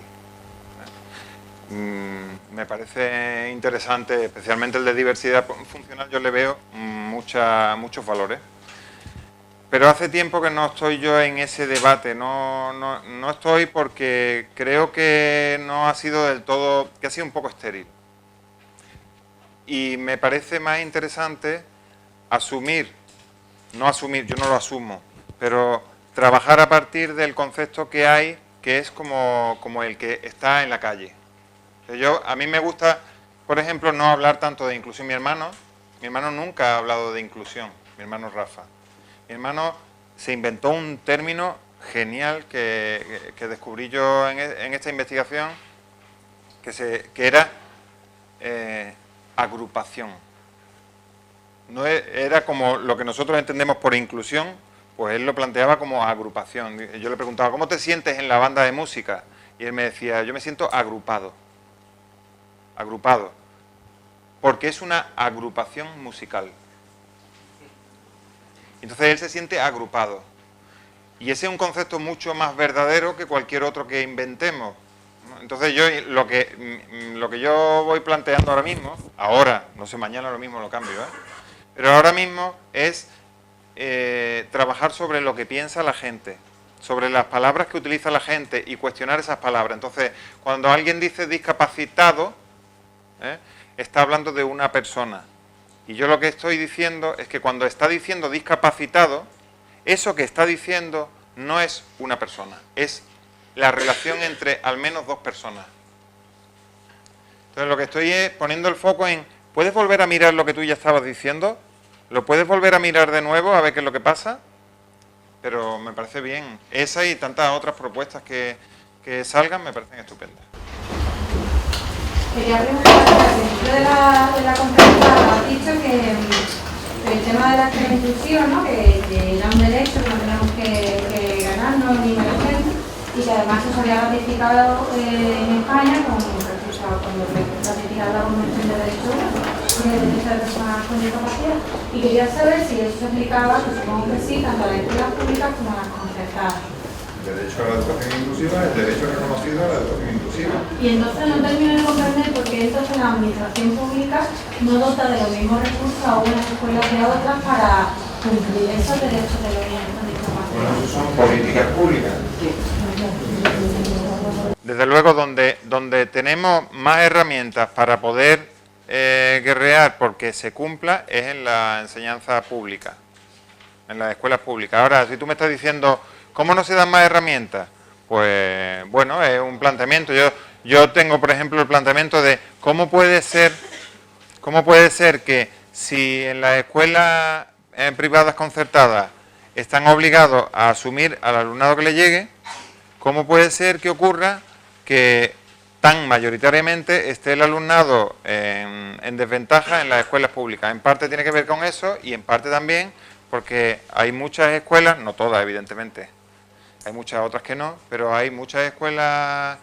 Me parece interesante, especialmente el de diversidad funcional, yo le veo muchos valores. pero hace tiempo que no estoy yo en ese debate, no estoy porque creo que no ha sido del todo, que ha sido un poco estéril. Y me parece más interesante asumir, no asumir, yo no lo asumo, pero trabajar a partir del concepto que hay, que es como el que está en la calle. A mí me gusta, por ejemplo, no hablar tanto de inclusión. Mi hermano nunca ha hablado de inclusión, mi hermano Rafa. Mi hermano se inventó un término genial que descubrí yo en esta investigación, que era agrupación. No era como lo que nosotros entendemos por inclusión, pues él lo planteaba como agrupación. Yo le preguntaba, ¿cómo te sientes en la banda de música? Y él me decía, yo me siento agrupado. Agrupado. Porque es una agrupación musical. Entonces él se siente agrupado. Y ese es un concepto mucho más verdadero que cualquier otro que inventemos. Entonces yo lo que yo voy planteando ahora mismo, no sé, mañana lo mismo lo cambio, pero ahora mismo es trabajar sobre lo que piensa la gente, sobre las palabras que utiliza la gente y cuestionar esas palabras. Entonces, cuando alguien dice discapacitado, está hablando de una persona. Y yo lo que estoy diciendo es que cuando está diciendo discapacitado, eso que está diciendo no es una persona, es la relación entre al menos dos personas. Entonces lo que estoy es poniendo el foco en, ¿puedes volver a mirar lo que tú ya estabas diciendo? ¿Lo puedes volver a mirar de nuevo a ver qué es lo que pasa? Pero me parece bien. Esa y tantas otras propuestas que salgan me parecen estupendas. Quería preguntar, al principio de la conferencia has dicho que el tema de la escuela inclusiva, ¿no? que era un derecho que no tenemos que ganarnos ni merecer, y que además eso se había ratificado en España cuando ratificaba la Convención de Derechos de Personas con Discapacidad. Y quería saber si eso se aplicaba, que supongo que sí, tanto a las escuelas públicas como a las concertadas. El derecho a la educación inclusiva, el derecho reconocido a la educación inclusiva. Y entonces no termino de comprender por qué entonces la administración pública no dota de los mismos recursos a unas escuelas que a otras para cumplir esos derechos de los niños con discapacidad. Bueno, eso son políticas públicas. Desde luego, donde tenemos más herramientas para poder guerrear porque se cumpla es en la enseñanza pública, en las escuelas públicas. Ahora, si tú me estás diciendo, ¿cómo no se dan más herramientas? Pues, bueno, es un planteamiento. Yo tengo, por ejemplo, el planteamiento de cómo puede ser que si en las escuelas privadas concertadas están obligados a asumir al alumnado que le llegue, ¿cómo puede ser que ocurra que tan mayoritariamente esté el alumnado en desventaja en las escuelas públicas? En parte tiene que ver con eso y en parte también porque hay muchas escuelas, no todas evidentemente, hay muchas otras que no, pero hay muchas escuelas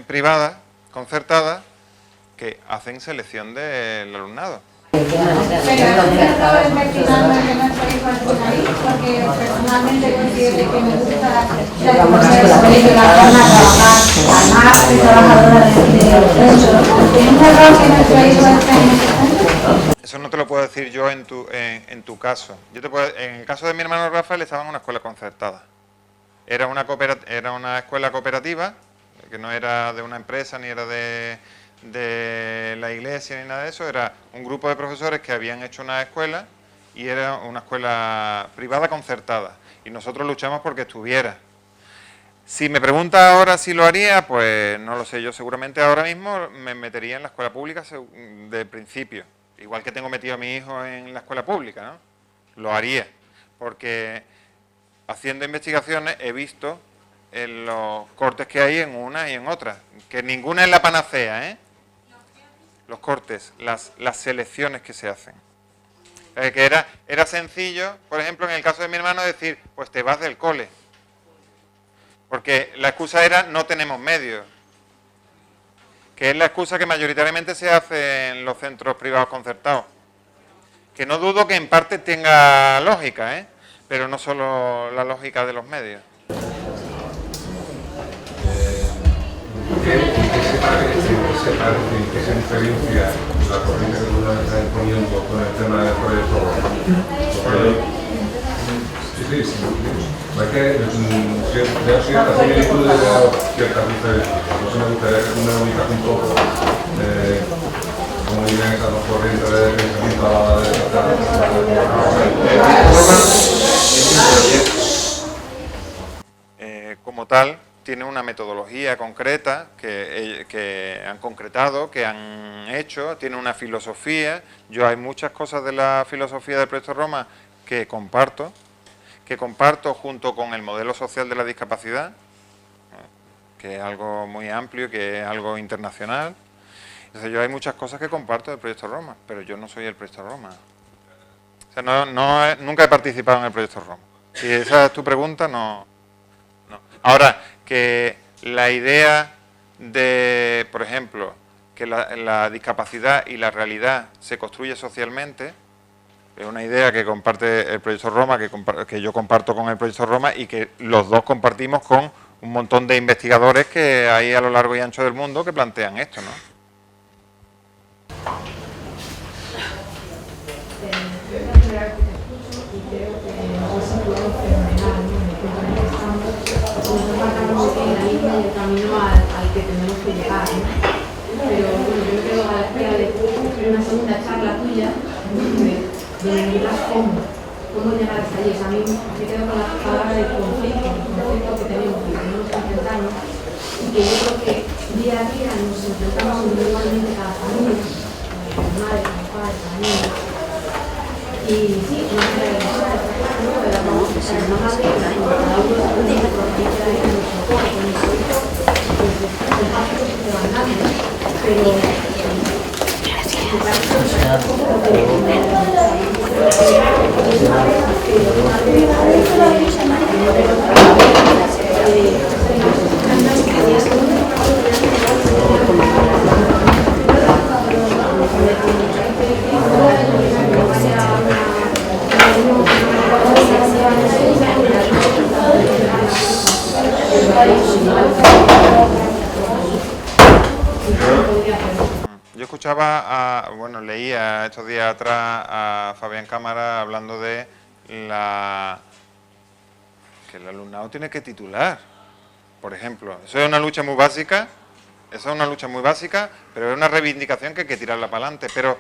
privadas, concertadas, que hacen selección del alumnado. Pero he estado investigando que no estoy ahí porque personalmente considero que me gusta la educación de la forma de trabajar, además de trabajadora de derecho. ¿Tiene un error que nuestro hijo esté en ese centro? Eso no te lo puedo decir yo en tu caso. En el caso de mi hermano Rafael estaba en una escuela concertada. Era una escuela cooperativa, que no era de una empresa ni era de la iglesia ni nada de eso, era un grupo de profesores que habían hecho una escuela y era una escuela privada concertada y nosotros luchamos porque estuviera. Si me pregunta ahora si lo haría, pues no lo sé, yo seguramente ahora mismo me metería en la escuela pública de principio, igual que tengo metido a mi hijo en la escuela pública, ¿no? Lo haría, porque haciendo investigaciones he visto en los cortes que hay en una y en otra, que ninguna es la panacea, ¿eh? Los cortes, las selecciones que se hacen. Que era sencillo, por ejemplo, en el caso de mi hermano, decir, pues te vas del cole. Porque la excusa era, no tenemos medios. Que es la excusa que mayoritariamente se hace en los centros privados concertados. Que no dudo que en parte tenga lógica, ¿eh? Pero no solo la lógica de los medios. ¿Qué se diferencia la corriente que tú estás imponiendo con el tema del proyecto? Sí, que veo ciertas similitudes, veo ciertas diferencias. Entonces me gustaría que tú me ubicas un poco cómo viven esas dos corrientes de pensamiento a la hora de como tal, tiene una metodología concreta que han concretado, que han hecho, tiene una filosofía. Yo hay muchas cosas de la filosofía del Proyecto Roma que comparto junto con el modelo social de la discapacidad, que es algo muy amplio, que es algo internacional. Entonces yo hay muchas cosas que comparto del Proyecto Roma, pero yo no soy el Proyecto Roma. O sea, nunca he participado en el Proyecto Roma. Si esa es tu pregunta, no. Ahora, que la idea de, por ejemplo, que la discapacidad y la realidad se construye socialmente, es una idea que comparte el Proyecto Roma, que yo comparto con el Proyecto Roma y que los dos compartimos con un montón de investigadores que hay a lo largo y ancho del mundo que plantean esto, ¿no? El camino al que tenemos que llegar, ¿no? Pero bueno, yo me quedo a la espera de una segunda charla tuya de mirar cómo llegar hasta allí. O sea, a mí me quedo con la palabra de conflicto, el conflicto que tenemos que enfrentarnos, y que yo creo que día a día nos enfrentamos individualmente cada familia, cada madre, cada padre, cada niño. Y sí, no me queda de pensar, está claro, ¿no? Pero vamos, o sea, no más de cada uno de la provincia de nuestro pueblo, con nuestro hijo, pues el paso que se van dando, pero Yo escuchaba, leía estos días atrás a Fabián Cámara hablando de que el alumnado tiene que titular, por ejemplo. Eso es una lucha muy básica, pero es una reivindicación que hay que tirarla para adelante. Pero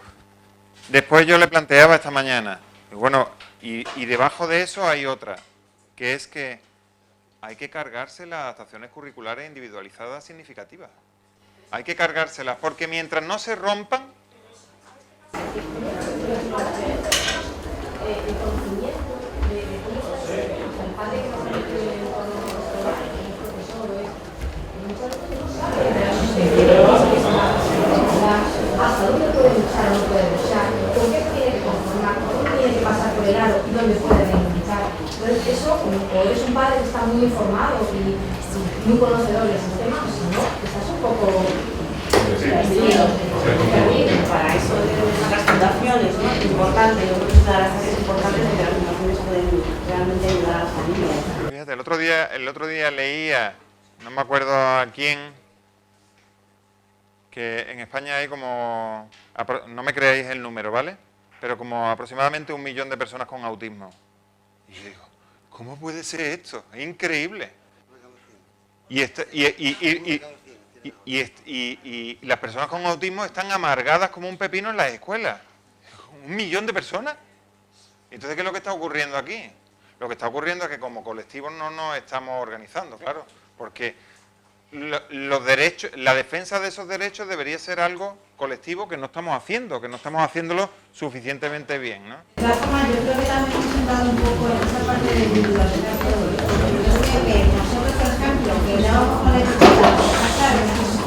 después yo le planteaba esta mañana, y debajo de eso hay otra, que es que hay que cargarse las adaptaciones curriculares individualizadas significativas. Hay que cargárselas, porque mientras no se rompan... ¿Hasta dónde puede luchar o no puede luchar? ¿Con qué tiene que conformar? ¿Cómo tiene que pasar por el aro? ¿Y dónde puede reivindicar? Entonces eso, o eres un padre que está muy informado y muy conocedor del sistema, o si no, estás un poco... Para eso de las fundaciones, ¿no? Es importante, yo creo que es una de las cosas importantes de que las fundaciones pueden realmente ayudar a las familias. Fíjate, el otro día leía, no me acuerdo a quién, que en España hay como, no me creáis el número, ¿vale? Pero como aproximadamente 1 millón de personas con autismo. Y yo digo, ¿cómo puede ser esto? Es increíble. Y las personas con autismo están amargadas como un pepino en las escuelas. 1 millón de personas. Entonces, ¿qué es lo que está ocurriendo aquí? Lo que está ocurriendo es que como colectivos no nos estamos organizando, claro, porque los derechos, la defensa de esos derechos debería ser algo colectivo que no estamos haciéndolo suficientemente bien, ¿no? De todas formas, yo creo que también hemos entrado un poco en esa parte de individualidad, porque yo creo que nosotros, por ejemplo, que ya vamos con la dificultad, claro, en las cosas,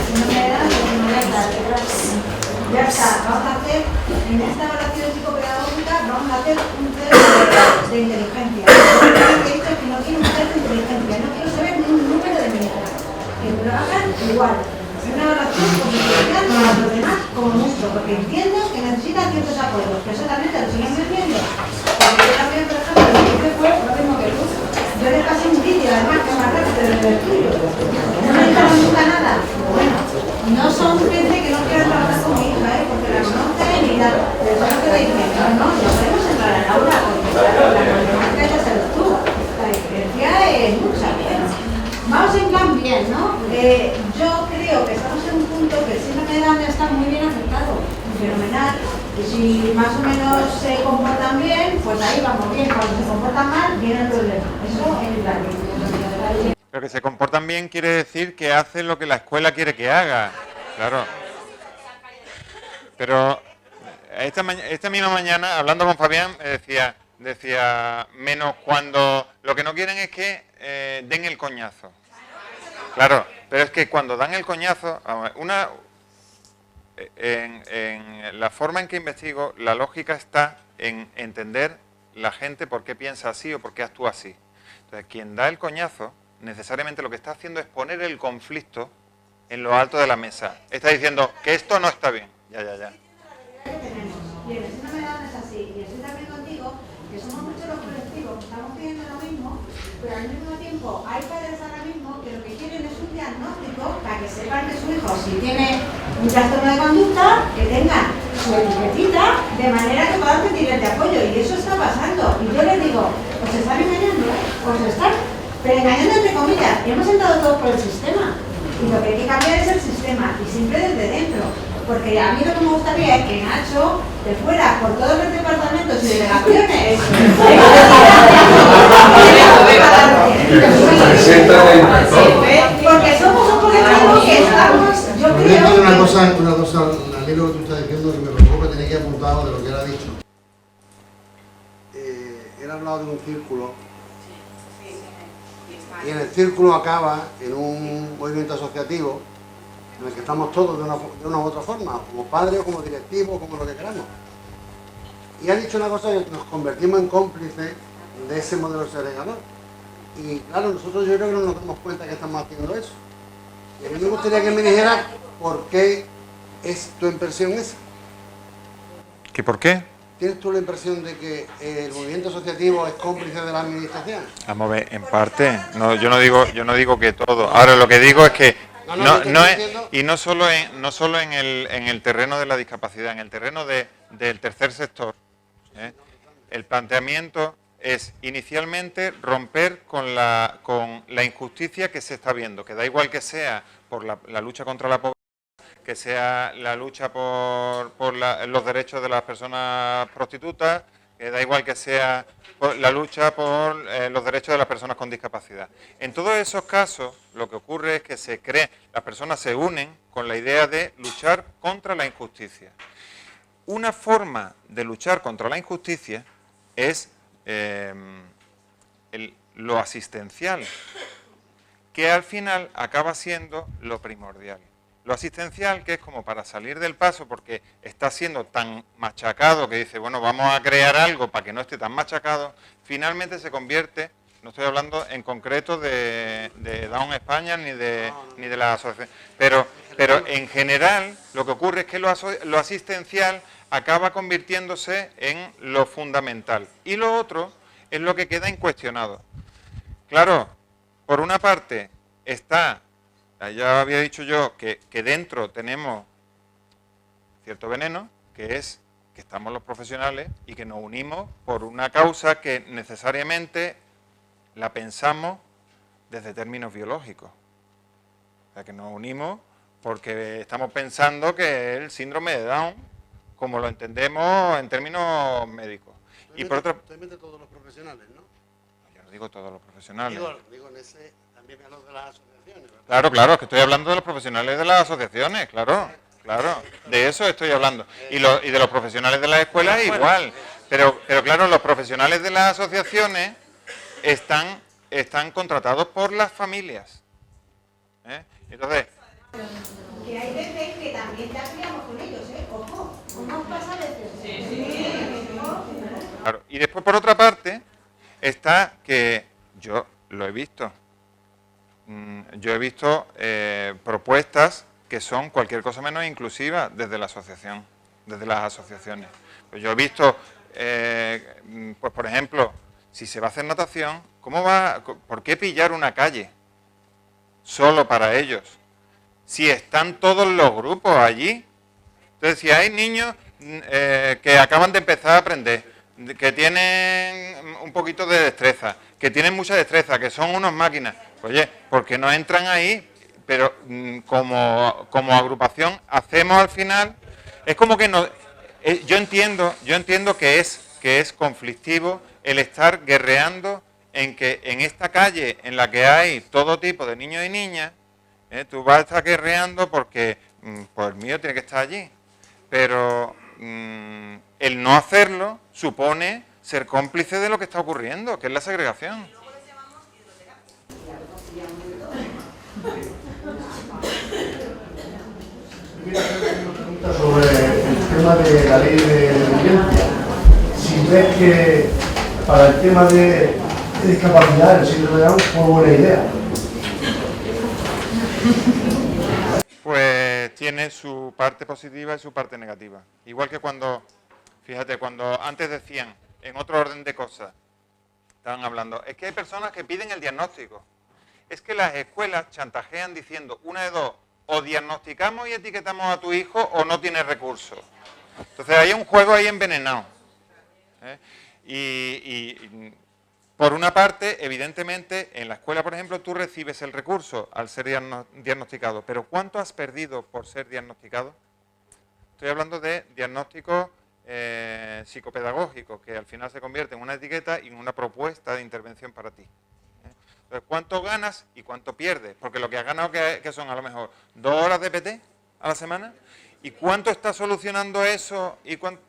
si no me dan, ya está, vamos a hacer, en esta evaluación psicopedagógica, vamos a hacer un test de inteligencia. He dicho que no quiero un test de inteligencia, no quiero saber ni un número de militares. Que me lo hagan igual. Es una evaluación complementaria para los demás como mucho, porque entiendo que necesitan ciertos apoyos, que eso también te lo siguen diciendo. Porque yo también, por ejemplo, lo que hice fue lo mismo que tú. Yo le pasé un vídeo, además, que es más rápido del tuyo. No me dijeron nunca nada. Bueno, no son gente que no quieran trabajar con mi hija, porque la conocen y tal. Pero eso es lo que dicen, no podemos entrar al aula, porque claro, la matemática ya sabes tú. fenomenal. Y si más o menos se comportan bien, pues ahí vamos bien. Cuando se comportan mal, viene el problema. Eso es claro. Pero que se comportan bien quiere decir que hacen lo que la escuela quiere que haga. Claro. Pero esta misma mañana, hablando con Fabián, decía menos cuando lo que no quieren es que den el coñazo. Claro, pero es que cuando dan el coñazo, en la forma en que investigo, la lógica está en entender la gente por qué piensa así o por qué actúa así. Entonces, quien da el coñazo, necesariamente lo que está haciendo es poner el conflicto en lo alto de la mesa. Está diciendo que esto no está bien. Ya. Y el vecino me da es así, y estoy también contigo, que somos muchos los colectivos, que estamos pidiendo lo mismo, pero al mismo tiempo hay padres ahora mismo que lo que quieren es un diagnóstico para que sepan que su hijo, si tiene un trastorno de conducta, que tengan su etiquetita, de manera que puedan pedirles de apoyo, y eso está pasando. Y yo les digo, os están engañando, os están, pero engañando entre comillas, y hemos entrado todos por el sistema, y lo que hay que cambiar es el sistema, y siempre desde dentro. Porque a mí lo que me gustaría es que Nacho, de fuera, por todos los departamentos y delegaciones, porque somos un colectivo que estamos, yo creo... Una cosa, al hilo que tú estás diciendo, que me preocupa, tenía que apuntar de lo que él ha dicho. Él ha hablado de un círculo, y en el círculo acaba en un movimiento asociativo, en el que estamos todos de una u otra forma, como padres, como directivos, como lo que queramos. Y ha dicho una cosa, que nos convertimos en cómplices de ese modelo segregador. Y claro, nosotros yo creo que no nos damos cuenta que estamos haciendo eso. Y a mí me gustaría que me dijera por qué es tu impresión esa. ¿Qué por qué? ¿Tienes tú la impresión de que el movimiento asociativo es cómplice de la administración? Vamos a ver, en parte. No, yo no digo que todo. Ahora lo que digo es que y no solo en el terreno de la discapacidad, en el terreno del tercer sector. El planteamiento es inicialmente romper con la injusticia que se está viendo, que da igual que sea por la lucha contra la pobreza, que sea la lucha por los derechos de las personas prostitutas, que da igual que sea la lucha por los derechos de las personas con discapacidad. En todos esos casos, lo que ocurre es que las personas se unen con la idea de luchar contra la injusticia. Una forma de luchar contra la injusticia es lo asistencial, que al final acaba siendo lo primordial. Lo asistencial, que es como para salir del paso, porque está siendo tan machacado que dice, bueno, vamos a crear algo para que no esté tan machacado, finalmente se convierte, no estoy hablando en concreto de Down España ni de la asociación, pero en general lo que ocurre es que lo asistencial acaba convirtiéndose en lo fundamental. Y lo otro es lo que queda incuestionado. Claro, por una parte está... Ya había dicho yo que dentro tenemos cierto veneno, que es que estamos los profesionales y que nos unimos por una causa que necesariamente la pensamos desde términos biológicos. O sea, que nos unimos porque estamos pensando que el síndrome de Down, como lo entendemos en términos médicos. Y por otra... Usted mete todos los profesionales, ¿no? Yo no digo todos los profesionales. Digo en ese, también me hablo de las asociaciones, ¿verdad? Claro, es que estoy hablando de los profesionales de las asociaciones, claro, de eso estoy hablando. Y de los profesionales de las escuelas igual. Pero claro, los profesionales de las asociaciones están contratados por las familias. Entonces... Que hay veces que también te criamos con ellos, ojo, ¿cómo pasa a veces? Sí. Claro. Y después, por otra parte, está que yo lo he visto. Yo he visto propuestas que son cualquier cosa menos inclusivas desde la asociación, desde las asociaciones. Pues yo he visto, pues por ejemplo, si se va a hacer natación, ¿por qué pillar una calle solo para ellos? Si están todos los grupos allí. Entonces, si hay niños que acaban de empezar a aprender, que tienen un poquito de destreza, que tienen mucha destreza, que son unas máquinas, oye, ¿por qué no entran ahí? Pero como agrupación hacemos al final, es como que Yo entiendo que es conflictivo el estar guerreando en que en esta calle en la que hay todo tipo de niños y niñas, tú vas a estar guerreando porque pues el mío tiene que estar allí. Pero el no hacerlo supone ser cómplice de lo que está ocurriendo, que es la segregación. Sobre el tema de la ley de dependencia, si ves que para el tema de discapacidad el síndrome de Down fue buena idea. Pues tiene su parte positiva y su parte negativa. Igual que cuando, fíjate, cuando antes decían, en otro orden de cosas, estaban hablando, es que hay personas que piden el diagnóstico. Es que las escuelas chantajean diciendo, una de dos, o diagnosticamos y etiquetamos a tu hijo o no tiene recursos. Entonces hay un juego ahí envenenado. Y por una parte, evidentemente, en la escuela, por ejemplo, tú recibes el recurso al ser diagnosticado, pero ¿cuánto has perdido por ser diagnosticado? Estoy hablando de diagnósticos psicopedagógicos, que al final se convierte en una etiqueta y en una propuesta de intervención para ti. Entonces, ¿cuánto ganas y cuánto pierdes? Porque lo que has ganado, que son a lo mejor 2 horas de PT a la semana, ¿y cuánto está solucionando eso? ¿Y cuánto?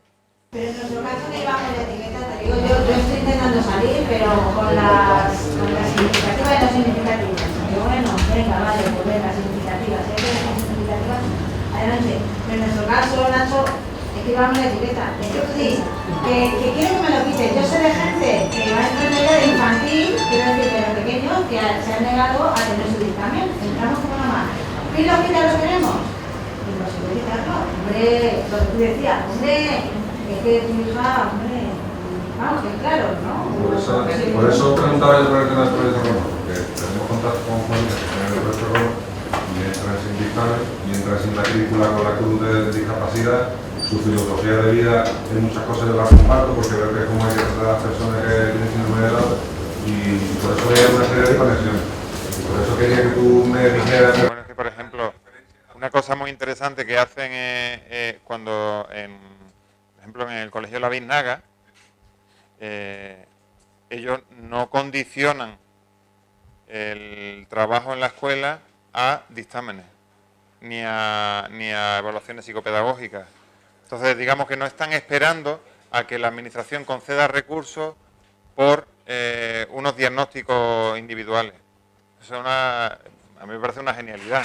Pero en nuestro caso que llevamos la etiqueta, te digo, yo estoy intentando salir, pero con las significativas y las significativas. Digo, bueno, venga, vale, pues venga, significativas, si hay que ser significativas, adelante. Pero en nuestro caso, Nacho, es que llevamos la etiqueta. Es que sí, que quiero que me lo quiten. Yo sé de gente que va a entrar en la de infantil, quiero decir que los pequeños que se han negado a tener su dictamen. Entramos como mamá. ¿Quién los quita? ¿Los queremos? Imposible quitarlo. Hombre, lo que tú decías, hombre. Es que tu hija, hombre, vamos, que claro, ¿no? Por eso preguntaba yo por el tema del proyecto Roma, porque tenemos contacto con familias que tienen el proyecto Roma y entran sin dictamen, y entran sin matrícula con la cruz de discapacidad. Su filosofía de vida en muchas cosas yo la comparto, porque veo que es como hay que tratar a las personas que tienen síndrome de Down, y por eso hay una serie de conexiones. Y por eso quería que tú me dijeras... Bueno, es que, por ejemplo, una cosa muy interesante que hacen cuando por ejemplo, en el Colegio La Biznaga, ellos no condicionan el trabajo en la escuela a dictámenes, ni a evaluaciones psicopedagógicas. Entonces, digamos que no están esperando a que la administración conceda recursos por unos diagnósticos individuales. Eso a mí me parece una genialidad.